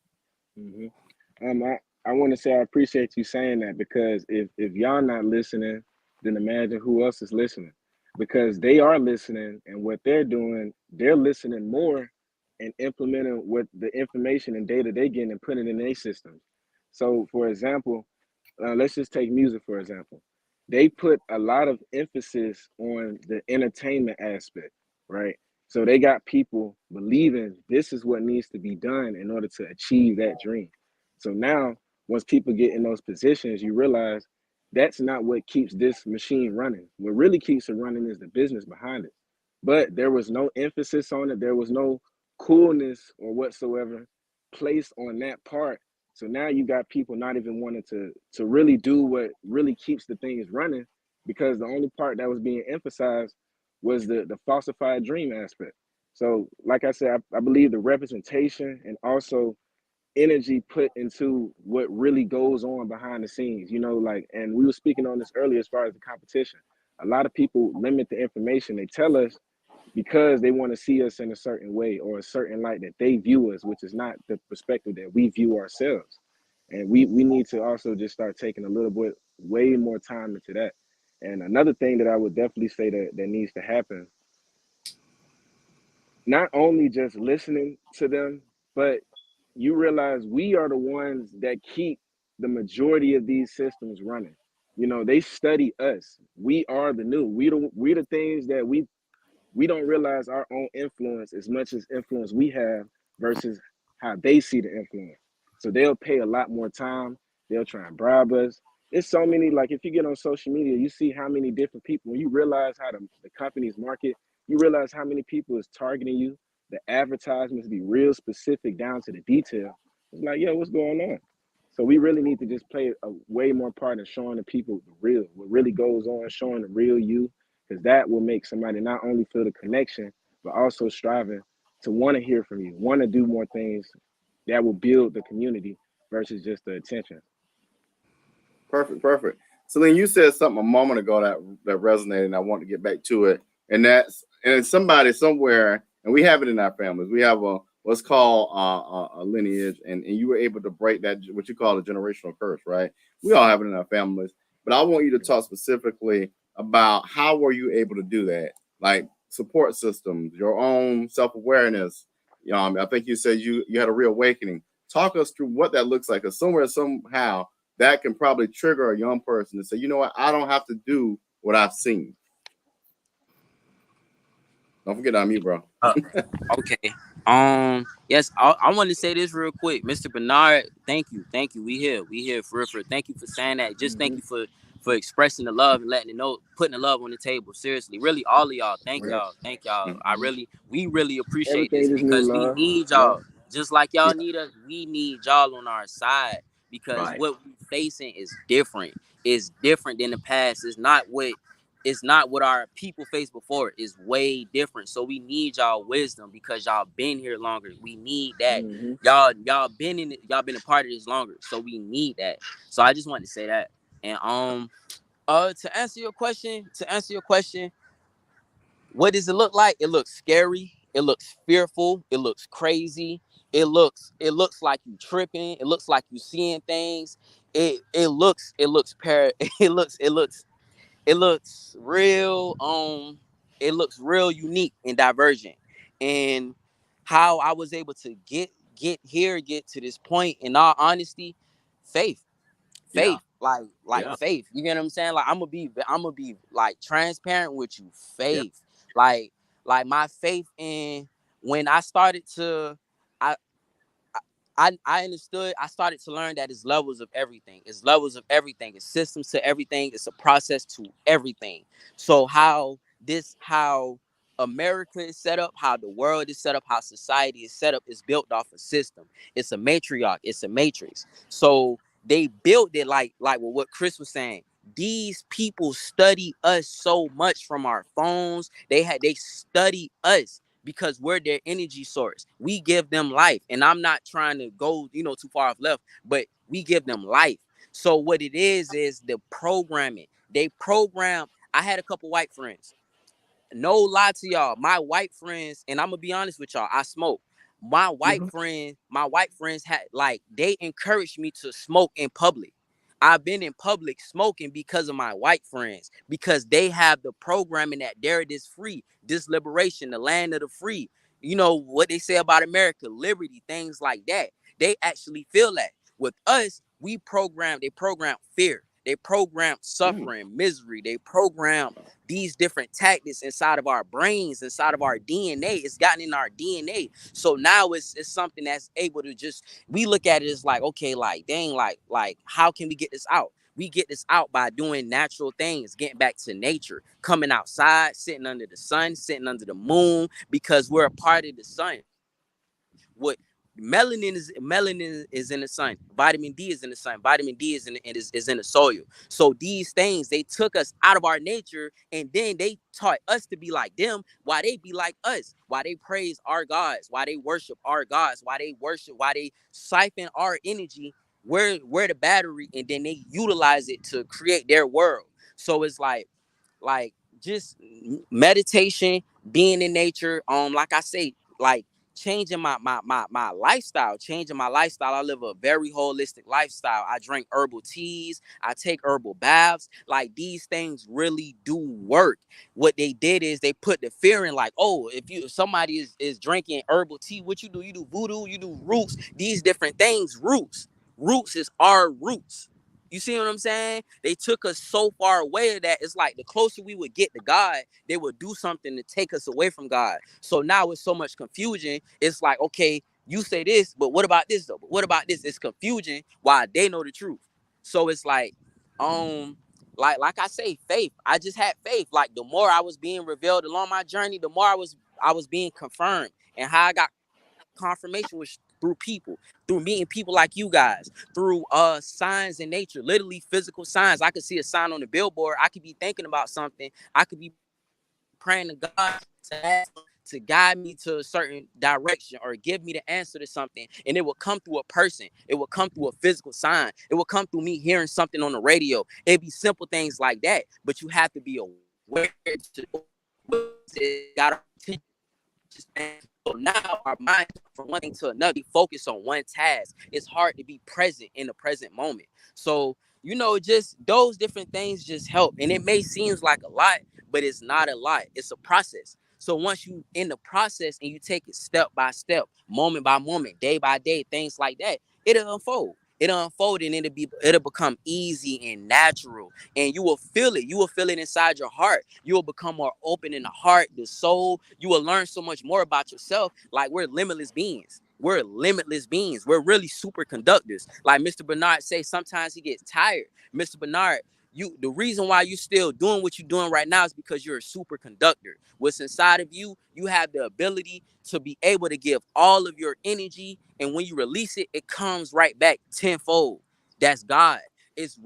S4: I want to say I appreciate you saying that, because if y'all not listening, then imagine who else is listening. Because they are listening, and what they're doing, they're listening more and implementing what the information and data they getting and putting it in their systems. So, for example, let's just take music, for example. They put a lot of emphasis on the entertainment aspect, right? So they got people believing this is what needs to be done in order to achieve that dream. So now, once people get in those positions, you realize that's not what keeps this machine running. What really keeps it running is the business behind it. But there was no emphasis on it. There was no coolness or whatsoever placed on that part. So now you got people not even wanting to really do what really keeps the things running, because the only part that was being emphasized was the falsified dream aspect. So like I said, I believe the representation and also energy put into what really goes on behind the scenes, you know, like, and we were speaking on this earlier as far as the competition. A lot of people limit the information they tell us because they want to see us in a certain way or a certain light that they view us, which is not the perspective that we view ourselves. And we need to also just start taking a little bit, way more time into that. And another thing that I would definitely say that needs to happen, not only just listening to them, but you realize we are the ones that keep the majority of these systems running. You know, they study us. We are the new. We the things that we don't realize our own influence as much as influence we have versus how they see the influence. So they'll pay a lot more time. They'll try and bribe us. It's so many, like if you get on social media, you see how many different people, when you realize how the companies market, you realize how many people is targeting you. The advertisements be real specific down to the detail. It's like, yo, what's going on? So we really need to just play a way more part in showing the people the real, what really goes on, showing the real you, because that will make somebody not only feel the connection, but also striving to want to hear from you, want to do more things that will build the community versus just the attention.
S1: Perfect. Celine, you said something a moment ago that resonated, and I want to get back to it. And somebody somewhere, and we have it in our families. We have what's called a lineage, and you were able to break that, what you call a generational curse, right? We all have it in our families. But I want you to talk specifically about how were you able to do that, like support systems, your own self-awareness. I think you said you had a reawakening. Talk us through what that looks like, because somehow that can probably trigger a young person to say, you know what, I don't have to do what I've seen. Don't forget I'm you, bro.
S5: Okay. Yes, I want to say this real quick, Mr. Bernard. Thank you. We here for real. Thank you for saying that. Just thank
S4: Hmm.
S5: you for expressing the love and letting it know, putting the love on the table. Seriously, really, all of y'all.
S4: Right.
S5: Thank y'all.
S1: Mhm.
S5: We really appreciate this
S4: Everything just need
S5: because we
S4: love.
S5: need
S4: Yeah.
S5: y'all. Just like
S1: Yeah.
S5: y'all need us, we need y'all on our side because
S3: Right.
S5: what we facing is different. It's different than the past. It's not what our people faced before. It's way different. So we need y'all wisdom because y'all been here longer. We need that.
S4: Hmm.
S5: Y'all been a part of this longer. So we need that. So I just wanted to say that. And to answer your question, what does it look like? It looks scary. It looks fearful. It looks crazy. It looks like you tripping. It looks like you seeing things. It looks real it looks real unique and divergent. And how I was able to get to this point, in all honesty, faith
S3: Yeah.
S5: like
S3: Yeah.
S5: faith. You get what I'm saying? Like I'm gonna be like transparent with you.
S1: Yeah.
S5: Faith. Like my faith in when I started to I I understood. I started to learn that it's levels of everything. It's levels of everything. It's systems to everything. It's a process to everything. So how America is set up, how the world is set up, how society is set up is built off a system. It's a matriarch. It's a matrix. So they built it like what Chris was saying. These people study us so much from our phones. They study us because we're their energy source. We give them life. And I'm not trying to go, too far off left, but we give them life. So what it is the programming. They program. I had a couple white friends. No lie to y'all, my white friends, and I'm gonna be honest with y'all, I smoke.
S1: Mhm.
S5: My white friends had like they encouraged me to smoke in public. I've been in public smoking because of my white friends, because they have the programming that there it is free, this liberation, the land of the free. You know what they say about America, liberty, things like that. They actually feel that. With us, they program fear. They program
S1: Mm.
S5: suffering, misery. They program these different tactics inside of our brains, inside of our DNA. It's gotten in our DNA. So now it's something that's able to just, we look at it as like, okay, like dang, like how can we get this out? We get this out by doing natural things, getting back to nature, coming outside, sitting under the sun, sitting under the moon, because we're a part of the sun. What melanin is in the sun, vitamin D is in the sun, vitamin D is in the soil. So these things, they took us out of our nature, and then they taught us to be like them, why they be like us, why they praise our gods, why they worship our gods, why they siphon our energy. We're the battery, and then they utilize it to create their world. So it's like just meditation, being in nature. Like I say, like changing my lifestyle, changing my lifestyle. I live a very holistic lifestyle. I drink herbal teas, I take herbal baths. Like these things really do work. What they did is they put the fear in, like, oh, if somebody is drinking herbal tea, what you do? You do voodoo, you do roots, these different things. Roots is our roots. You see what I'm saying? They took us so far away that it's like the closer we would get to God, they would do something to take us away from God. So now it's so much confusion. It's like, okay, you say this, but what about this though? But what about this? It's confusion while they know the truth. So it's um, like I say, faith. I just had faith. Like the more I was being revealed along my journey, the more I was being confirmed. And how I got confirmation was through people, through meeting people like you guys, through signs in nature, literally physical signs. I could see a sign on the billboard. I could be thinking about something. I could be praying to God to ask him to guide me to a certain direction or give me the answer to something, and it will come through a person. It will come through a physical sign. It will come through me hearing something on the radio. It'd be simple things like that, but you have to be aware to got so now our mind, from one thing to another, we focus on one task. It's hard to be present in the present moment. So, just those different things just help. And it may seem like a lot, but it's not a lot. It's a process. So once you in the process and you take it step by step, moment by moment, day by day, things like that, it'll unfold. it unfold and it'll become easy and natural, and you will feel it. You will feel it inside your heart. You will become more open in the heart, the soul. You will learn so much more about yourself. Like, we're limitless beings. We're limitless beings. We're really superconductors. Like Mr. Bernard say, sometimes he gets tired. Mr. Bernard, the reason why you still doing what you're doing right now is because you're a superconductor. What's inside of you, you have the ability to be able to give all of your energy, and when you release it, it comes right back tenfold. That's God. It's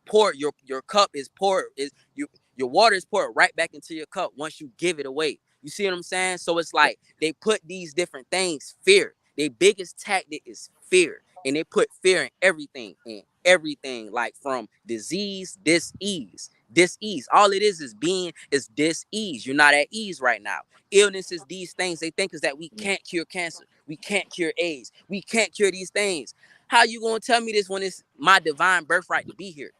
S5: poured. Your cup is poured. Your water is poured right back into your cup once you give it away. You see what I'm saying? So it's like they put these different things, fear. Their biggest tactic is fear. And they put fear in everything, like from disease, dis-ease. All it is dis-ease. You're not at ease right now. Illness is these things. They think is that we can't cure cancer. We can't cure AIDS. We can't cure these things. How you gonna tell me this when it's my divine birthright to be here?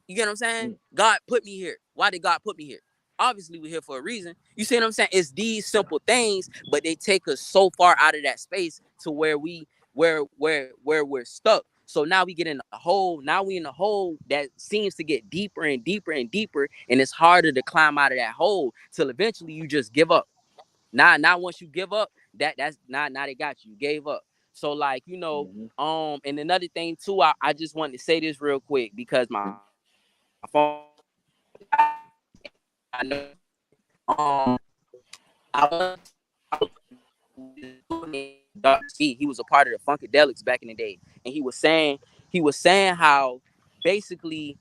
S5: You get what I'm saying? God put me here. Why did God put me here? Obviously, we're here for a reason. You see what I'm saying? It's these simple things, but they take us so far out of that space to where we're stuck. So now we get in a hole. Now we in a hole that seems to get deeper and deeper and deeper, and it's harder to climb out of that hole till eventually you just give up. Now once you give up, that's now they got you. You gave up. So like, and another thing too, I just wanted to say this real quick because my phone, I know, I was Dawgs. He was a part of the Funkadelics back in the day, and he was saying how basically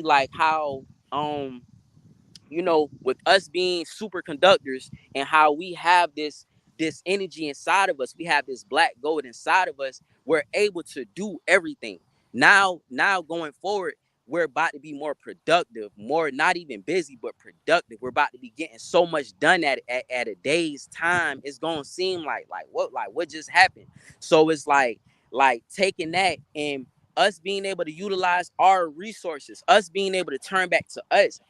S5: like how with us being superconductors and how we have this energy inside of us, we have this black gold inside of us, we're able to do everything. Now going forward, we're about to be more productive, more not even busy, but productive. We're about to be getting so much done at a day's time. It's gonna seem like what just happened. So it's like taking that and us being able to utilize our resources, us being able to turn back to us.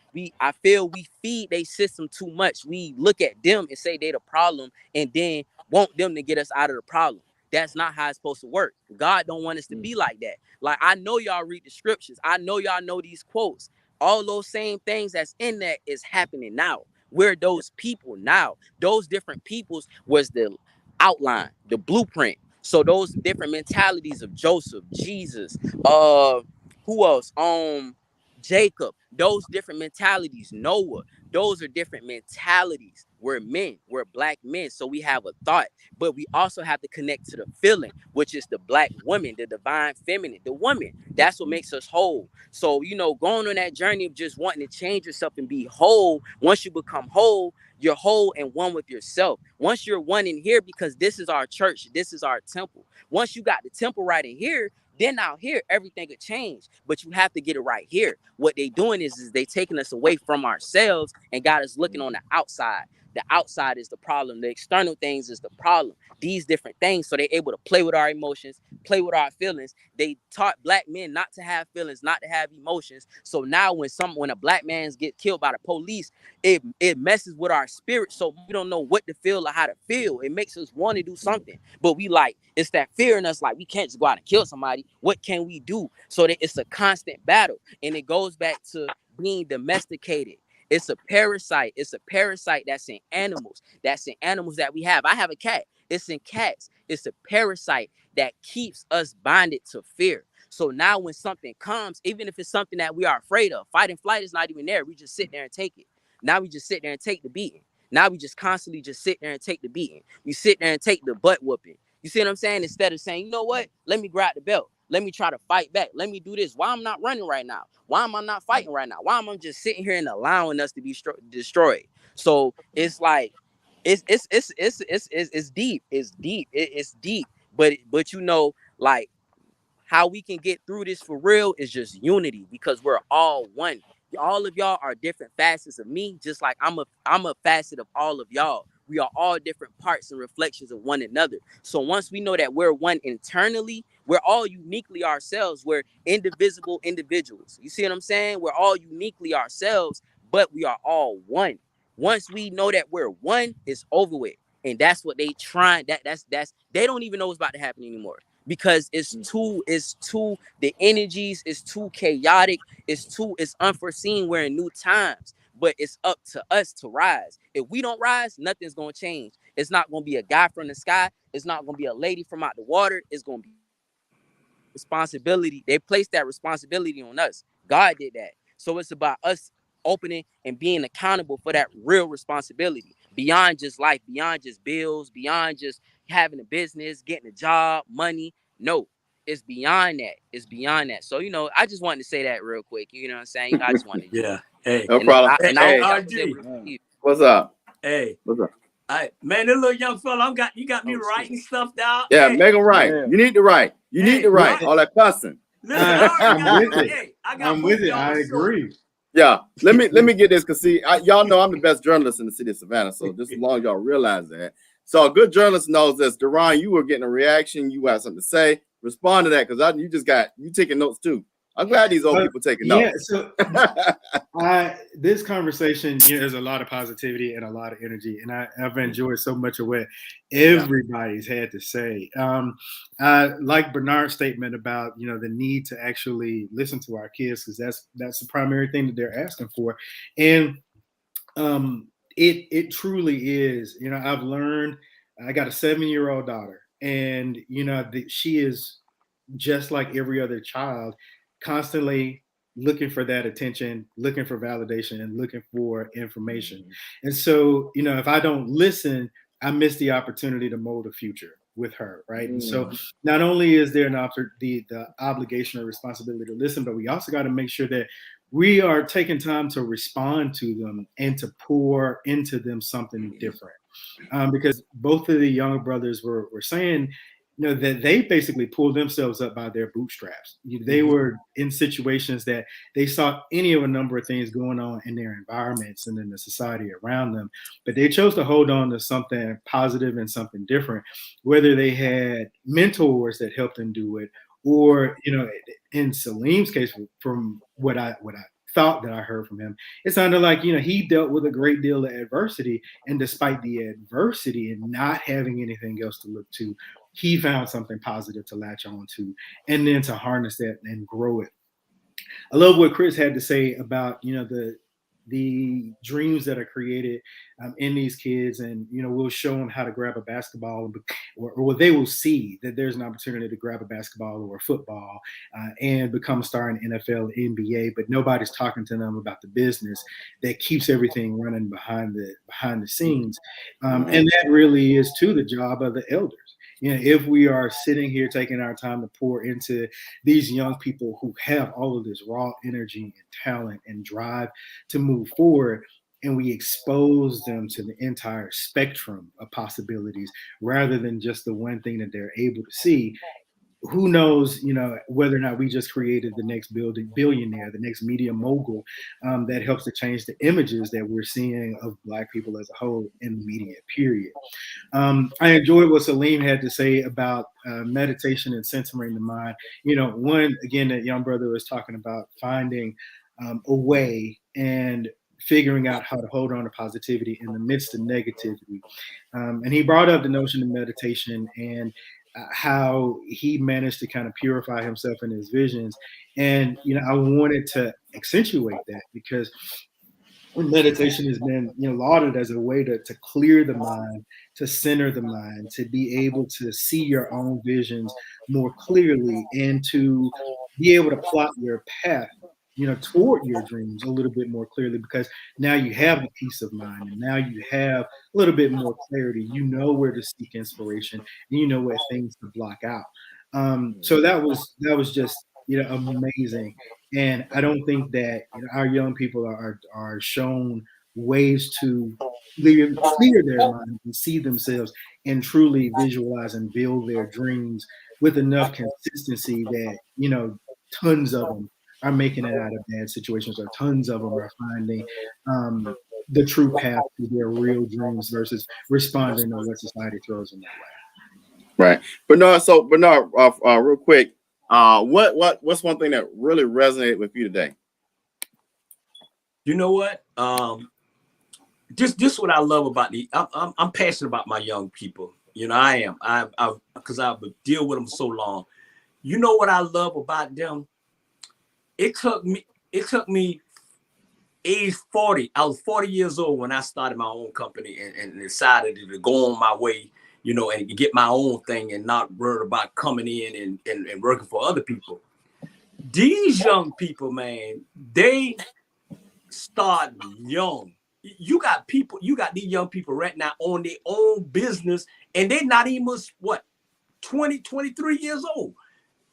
S5: I feel we feed their system too much. We look at them and say they the problem and then want them to get us out of the problem. That's not how it's supposed to work. God don't want us to be like that. Like, I know y'all read the scriptures. I know y'all know these quotes. All those same things that's in that is happening now. We're those people now. Those different peoples was the outline, the blueprint. So those different mentalities of Joseph, Jesus, who else? Jacob, those different mentalities, Noah, those are different mentalities. We're men, we're black men, so we have a thought, but we also have to connect to the feeling, which is the black woman, the divine feminine, the woman. That's what makes us whole. So, going on that journey of just wanting to change yourself and be whole, once you become whole, you're whole and one with yourself. Once you're one in here, because this is our church, this is our temple. Once you got the temple right in here, then out here, everything could change, but you have to get it right here. What they doing is they taking us away from ourselves and got us looking on the outside. The outside is the problem. The external things is the problem. These different things, so they're able to play with our emotions, play with our feelings. They taught black men not to have feelings, not to have emotions. So now when a black man get killed by the police, it messes with our spirit. So we don't know what to feel or how to feel. It makes us want to do something, but we it's that fear in us. Like, we can't just go out and kill somebody. What can we do? So that it's a constant battle, and it goes back to being domesticated. It's a parasite. It's a parasite that's in animals. That's in animals that we have. I have a cat. It's in cats. It's a parasite that keeps us bonded to fear. So now when something comes, even if it's something that we are afraid of, fight and flight is not even there. We just sit there and take it. Now we just sit there and take the beating. Now we just constantly just sit there and take the beating. We sit there and take the butt whooping. You see what I'm saying? Instead of saying, you know what? Let me grab the belt. Let me try to fight back. Let me do this. Why I'm not running right now? Why am I not fighting right now? Why am I just sitting here and allowing us to be destroyed? So it's like, it's deep. It's deep. It's deep. But like, how we can get through this for real is just unity, because we're all one. All of y'all are different facets of me, just like I'm a facet of all of y'all. We are all different parts and reflections of one another. So once we know that we're one internally, we're all uniquely ourselves. We're indivisible individuals. You see what I'm saying? We're all uniquely ourselves, but we are all one. Once we know that we're one, it's over with. And that's what they trying. That's they don't even know what's about to happen anymore. because it's too the energies is too chaotic, it's unforeseen. We're in new times, but it's up to us to rise. If we don't rise, nothing's gonna change. It's not gonna be a guy from the sky, it's not gonna be a lady from out the water, it's gonna be responsibility. They placed that responsibility on us. God did that. So it's about us opening and being accountable for that real responsibility beyond just life, beyond just bills, beyond just having a business, getting a job, money. No, it's beyond that. It's beyond that. So, I just wanted to say that real quick. You know what I'm saying? I just wanted to.
S3: Yeah. Hey.
S1: No problem.
S3: Hey,
S5: I
S1: Hey,
S5: hope I was able to
S3: RG.
S1: what's up?
S3: Hey.
S1: What's up?
S3: Man, this little young fella, you got me writing stuff down.
S1: Yeah,
S3: Hey,
S1: make them right.
S4: Yeah.
S1: You need to write. You need to write. All that cussing.
S3: listen, I
S7: I'm with it.
S3: Hey, I got
S7: I'm with
S3: both
S7: it.
S3: y'all
S7: I
S3: on
S7: agree.
S1: Yeah, let me get this, because see, y'all know I'm the best journalist in the city of Savannah, so just as long as y'all realize that. So a good journalist knows this. Deron, you were getting a reaction. You had something to say. Respond to that, because you taking notes too. I'm glad these old people taking notes.
S7: So this conversation, there's a lot of positivity and a lot of energy, and I've enjoyed so much of what everybody's had to say. I like Bernard's statement about the need to actually listen to our kids, because that's the primary thing that they're asking for, and it truly is. I've learned. I got a 7-year-old daughter, and she is just like every other child, constantly looking for that attention, looking for validation, and looking for information. Mm-hmm. And so, if I don't listen, I miss the opportunity to mold a future with her, right? Mm-hmm. And so not only is there the obligation or responsibility to listen, but we also got to make sure that we are taking time to respond to them and to pour into them something different. Because both of the younger brothers were saying, that they basically pulled themselves up by their bootstraps. They were in situations that they saw any of a number of things going on in their environments and in the society around them, but they chose to hold on to something positive and something different, whether they had mentors that helped them do it, or, in Salim's case, from what I thought that I heard from him, it sounded like, he dealt with a great deal of adversity, and despite the adversity and not having anything else to look to, he found something positive to latch on to, and then to harness that and grow it. I love what Chris had to say about, the dreams that are created in these kids, and we'll show them how to grab a basketball, or they will see that there's an opportunity to grab a basketball or a football and become a star in NFL, NBA, but nobody's talking to them about the business that keeps everything running behind the scenes, and that really is too the job of the elders. If we are sitting here taking our time to pour into these young people who have all of this raw energy and talent and drive to move forward, and we expose them to the entire spectrum of possibilities rather than just the one thing that they're able to see, who knows, whether or not we just created the next billionaire, the next media mogul that helps to change the images that we're seeing of Black people as a whole in the media, period. I enjoyed what Salim had to say about meditation and centering the mind. One, again, that young brother was talking about finding a way and figuring out how to hold on to positivity in the midst of negativity. And he brought up the notion of meditation and how he managed to kind of purify himself in his visions. And, I wanted to accentuate that, because meditation has been lauded as a way to clear the mind, to center the mind, to be able to see your own visions more clearly, and to be able to plot your path toward your dreams a little bit more clearly, because now you have the peace of mind, and now you have a little bit more clarity. You know where to seek inspiration, and you know where things to block out. So that was just amazing. And I don't think that our young people are shown ways to clear their mind and see themselves and truly visualize and build their dreams with enough consistency that tons of them are making it out of bad situations, or tons of them are finding the true path to their real dreams versus responding to what society throws in their way.
S1: Right, Bernard. So Bernard, real quick, what's one thing that really resonated with you today?
S3: You know what? Just what I love about I'm passionate about my young people. You know, I am. Because I've deal with them so long. You know what I love about them? It took me age 40. I was 40 years old when I started my own company and decided to go on my way, you know, and get my own thing and not worried about coming in and working for other people. These young people, man, they start young. You got these young people right now on their own business, and they're not even what 20, 23 years old.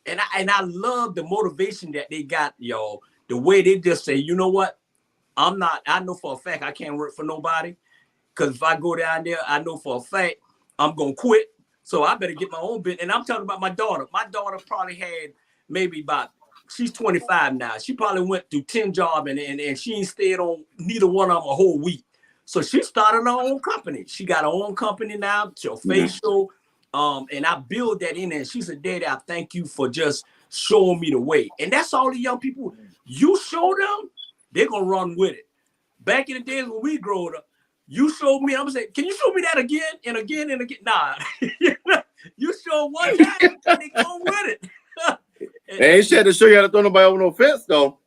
S3: And I love the motivation that they got, y'all. The way they just say, you know what? I know for a fact I can't work for nobody. Because if I go down there, I know for a fact I'm going to quit. So I better get my own bit. And I'm talking about my daughter. My daughter probably had maybe she's 25 now. She probably went through 10 jobs and she ain't stayed on neither one of them a whole week. So she started her own company. She got her own company now, facial. And I build that in there. She said, Daddy, I thank you for just showing me the way. And that's all the young people. You show them, they're going to run with it. Back in the days when we grew up, you showed me, I'm going to say, can you show me that again and again and again? Nah. You show one time, they go with it.
S1: They ain't shit to show you how to throw nobody over no fence, though.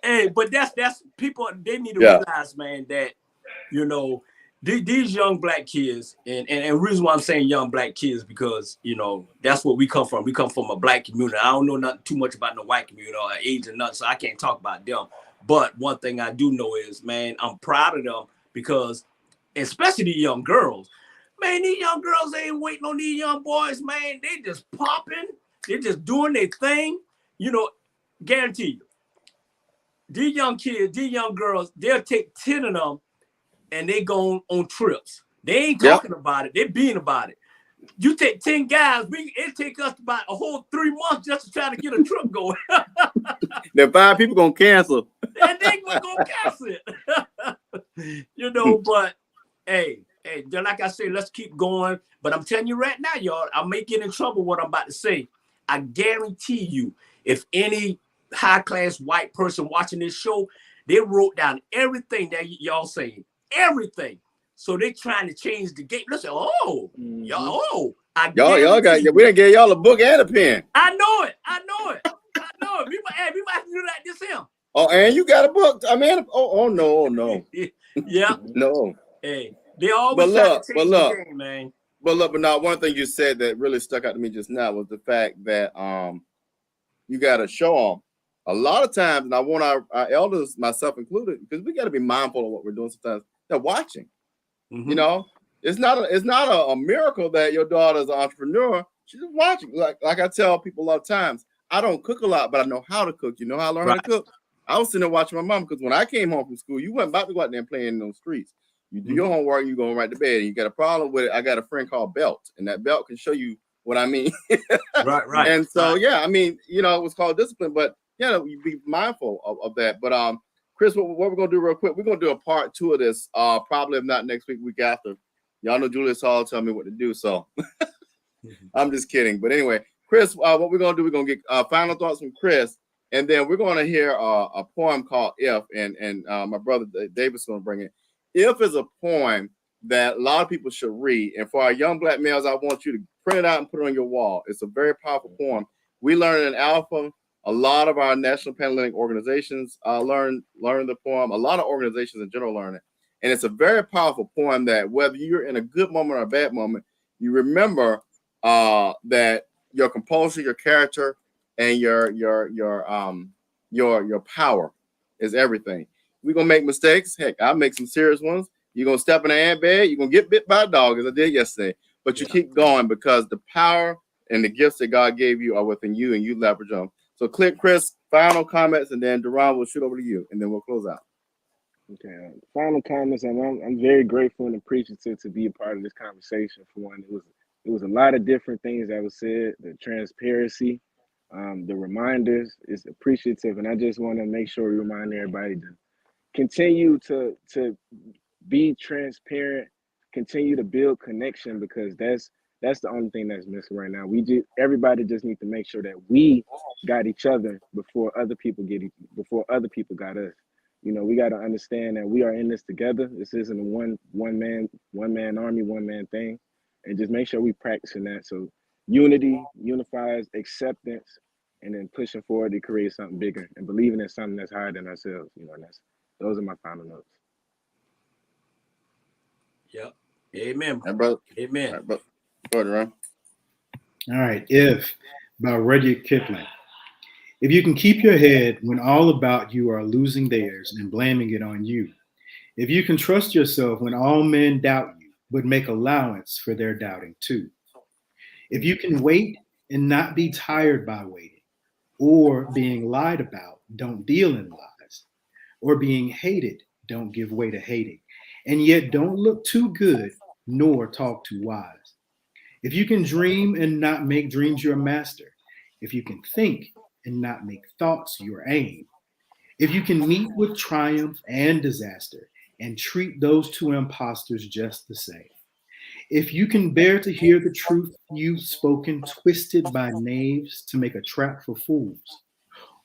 S3: Hey, but that's people, they need to realize, man, that, you know, these young black kids, and the reason why I'm saying young black kids, because, you know, that's what we come from. We come from a black community. I don't know nothing too much about no white community or age or nothing, so I can't talk about them. But one thing I do know is, man, I'm proud of them because, especially the young girls, man, these young girls ain't waiting on these young boys, man. They just popping. They just doing their thing. You know, guarantee you, these young kids, these young girls, they'll take 10 of them and they go on trips. They ain't talking about it. They're being about it. You take 10 guys, it take us about a whole 3 months just to try to get a trip going.
S1: Then 5 people gonna cancel.
S3: And they gonna cancel it. You know, but hey, like I say, let's keep going. But I'm telling you right now, y'all, I may get in trouble with what I'm about to say. I guarantee you, if any high-class white person watching this show, they wrote down everything that y'all saying. Everything. So they trying to change the game. Listen, y'all,
S1: y'all got, we done gave y'all a book and a pen.
S3: I know it. We might have to do like this here.
S1: Oh, and you got a book. I mean, no.
S3: Yeah.
S1: No.
S3: Hey, they always try to change the game, man.
S1: But now one thing you said that really stuck out to me just now was the fact that you got to show them. A lot of times, and I want our elders, myself included, because we got to be mindful of what we're doing. Sometimes they're watching. Mm-hmm. You know, it's not a miracle that your daughter's an entrepreneur. She's just watching. Like I tell people a lot of times, I don't cook a lot, but I know how to cook. You know how I learned how to cook? I was sitting there watching my mom, because when I came home from school, you weren't about to go out there and play in those streets. You do your homework, you go right to bed. And you got a problem with it. I got a friend called Belt, and that belt can show you what I mean.
S3: Right.
S1: And so, I mean, you know, it was called discipline, but you be mindful of that. But Chris, what we're gonna do real quick, we're gonna do a part 2 of this, probably if not next week after. Y'all know Julius Hall tell me what to do, so I'm just kidding. But anyway, Chris, what we're gonna do, we're gonna get final thoughts from Chris, and then we're gonna hear a poem called If, and my brother David's gonna bring it. If is a poem that a lot of people should read, and for our young black males, I want you to print it out and put it on your wall. It's a very powerful poem. We learned it in Alpha. A lot of our national Panhellenic organizations learn the poem. A lot of organizations in general learn it. And it's a very powerful poem that whether you're in a good moment or a bad moment, you remember that your compulsion, your character, and your power is everything. We're gonna make mistakes. Heck, I'll make some serious ones. You're gonna step in an ant bed, you're gonna get bit by a dog, as I did yesterday. But you keep going because the power and the gifts that God gave you are within you, and you leverage them. So click Chris, final comments, and then Duran will shoot over to you, and then we'll close out.
S4: Okay, final comments, and I'm very grateful and appreciative to be a part of this conversation. For one, it was a lot of different things that was said. The transparency, the reminders is appreciative, and I just want to make sure we remind everybody to continue to be transparent, continue to build connection, because that's the only thing that's missing right now. Everybody just need to make sure that we got each other before other people got us. You know, we got to understand that we are in this together. This isn't a one man army, one man thing, and just make sure we practicing that. So unity unifies acceptance, and then pushing forward to create something bigger and believing in something that's higher than ourselves. You know, and those are my final notes.
S3: Yep. Amen.
S1: Hey, brother.
S3: Amen.
S1: All right, brother. Go ahead, Ron.
S7: All right. If by Rudyard Kipling. If you can keep your head when all about you are losing theirs and blaming it on you. If you can trust yourself when all men doubt you, but make allowance for their doubting too. If you can wait and not be tired by waiting, or being lied about, don't deal in lies, or being hated, don't give way to hating, and yet don't look too good nor talk too wise. If you can dream and not make dreams your master, if you can think and not make thoughts your aim, if you can meet with triumph and disaster and treat those two impostors just the same, if you can bear to hear the truth you've spoken twisted by knaves to make a trap for fools,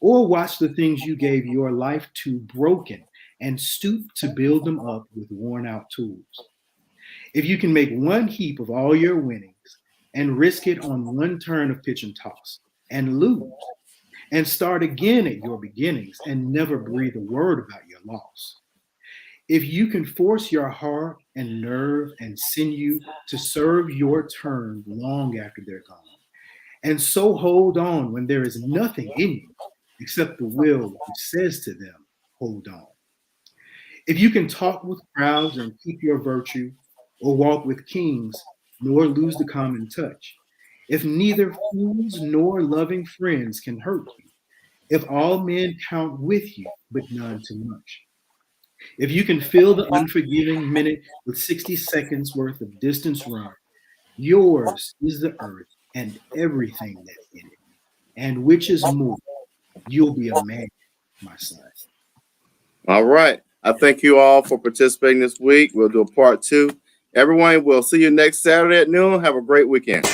S7: or watch the things you gave your life to broken and stoop to build them up with worn out tools, if you can make one heap of all your winnings and risk it on one turn of pitch and toss and lose, and start again at your beginnings and never breathe a word about your loss. If you can force your heart and nerve and sinew to serve your turn long after they're gone, and so hold on when there is nothing in you except the will which says to them, hold on. If you can talk with crowds and keep your virtue, or walk with kings, nor lose the common touch, if neither fools nor loving friends can hurt you, if all men count with you, but none too much, if you can fill the unforgiving minute with 60 seconds worth of distance run, yours is the earth and everything that's in it, and which is more, you'll be a man, my son.
S1: All right. I thank you all for participating this week. We'll do a part 2. Everyone, we'll see you next Saturday at noon. Have a great weekend.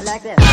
S8: Like this.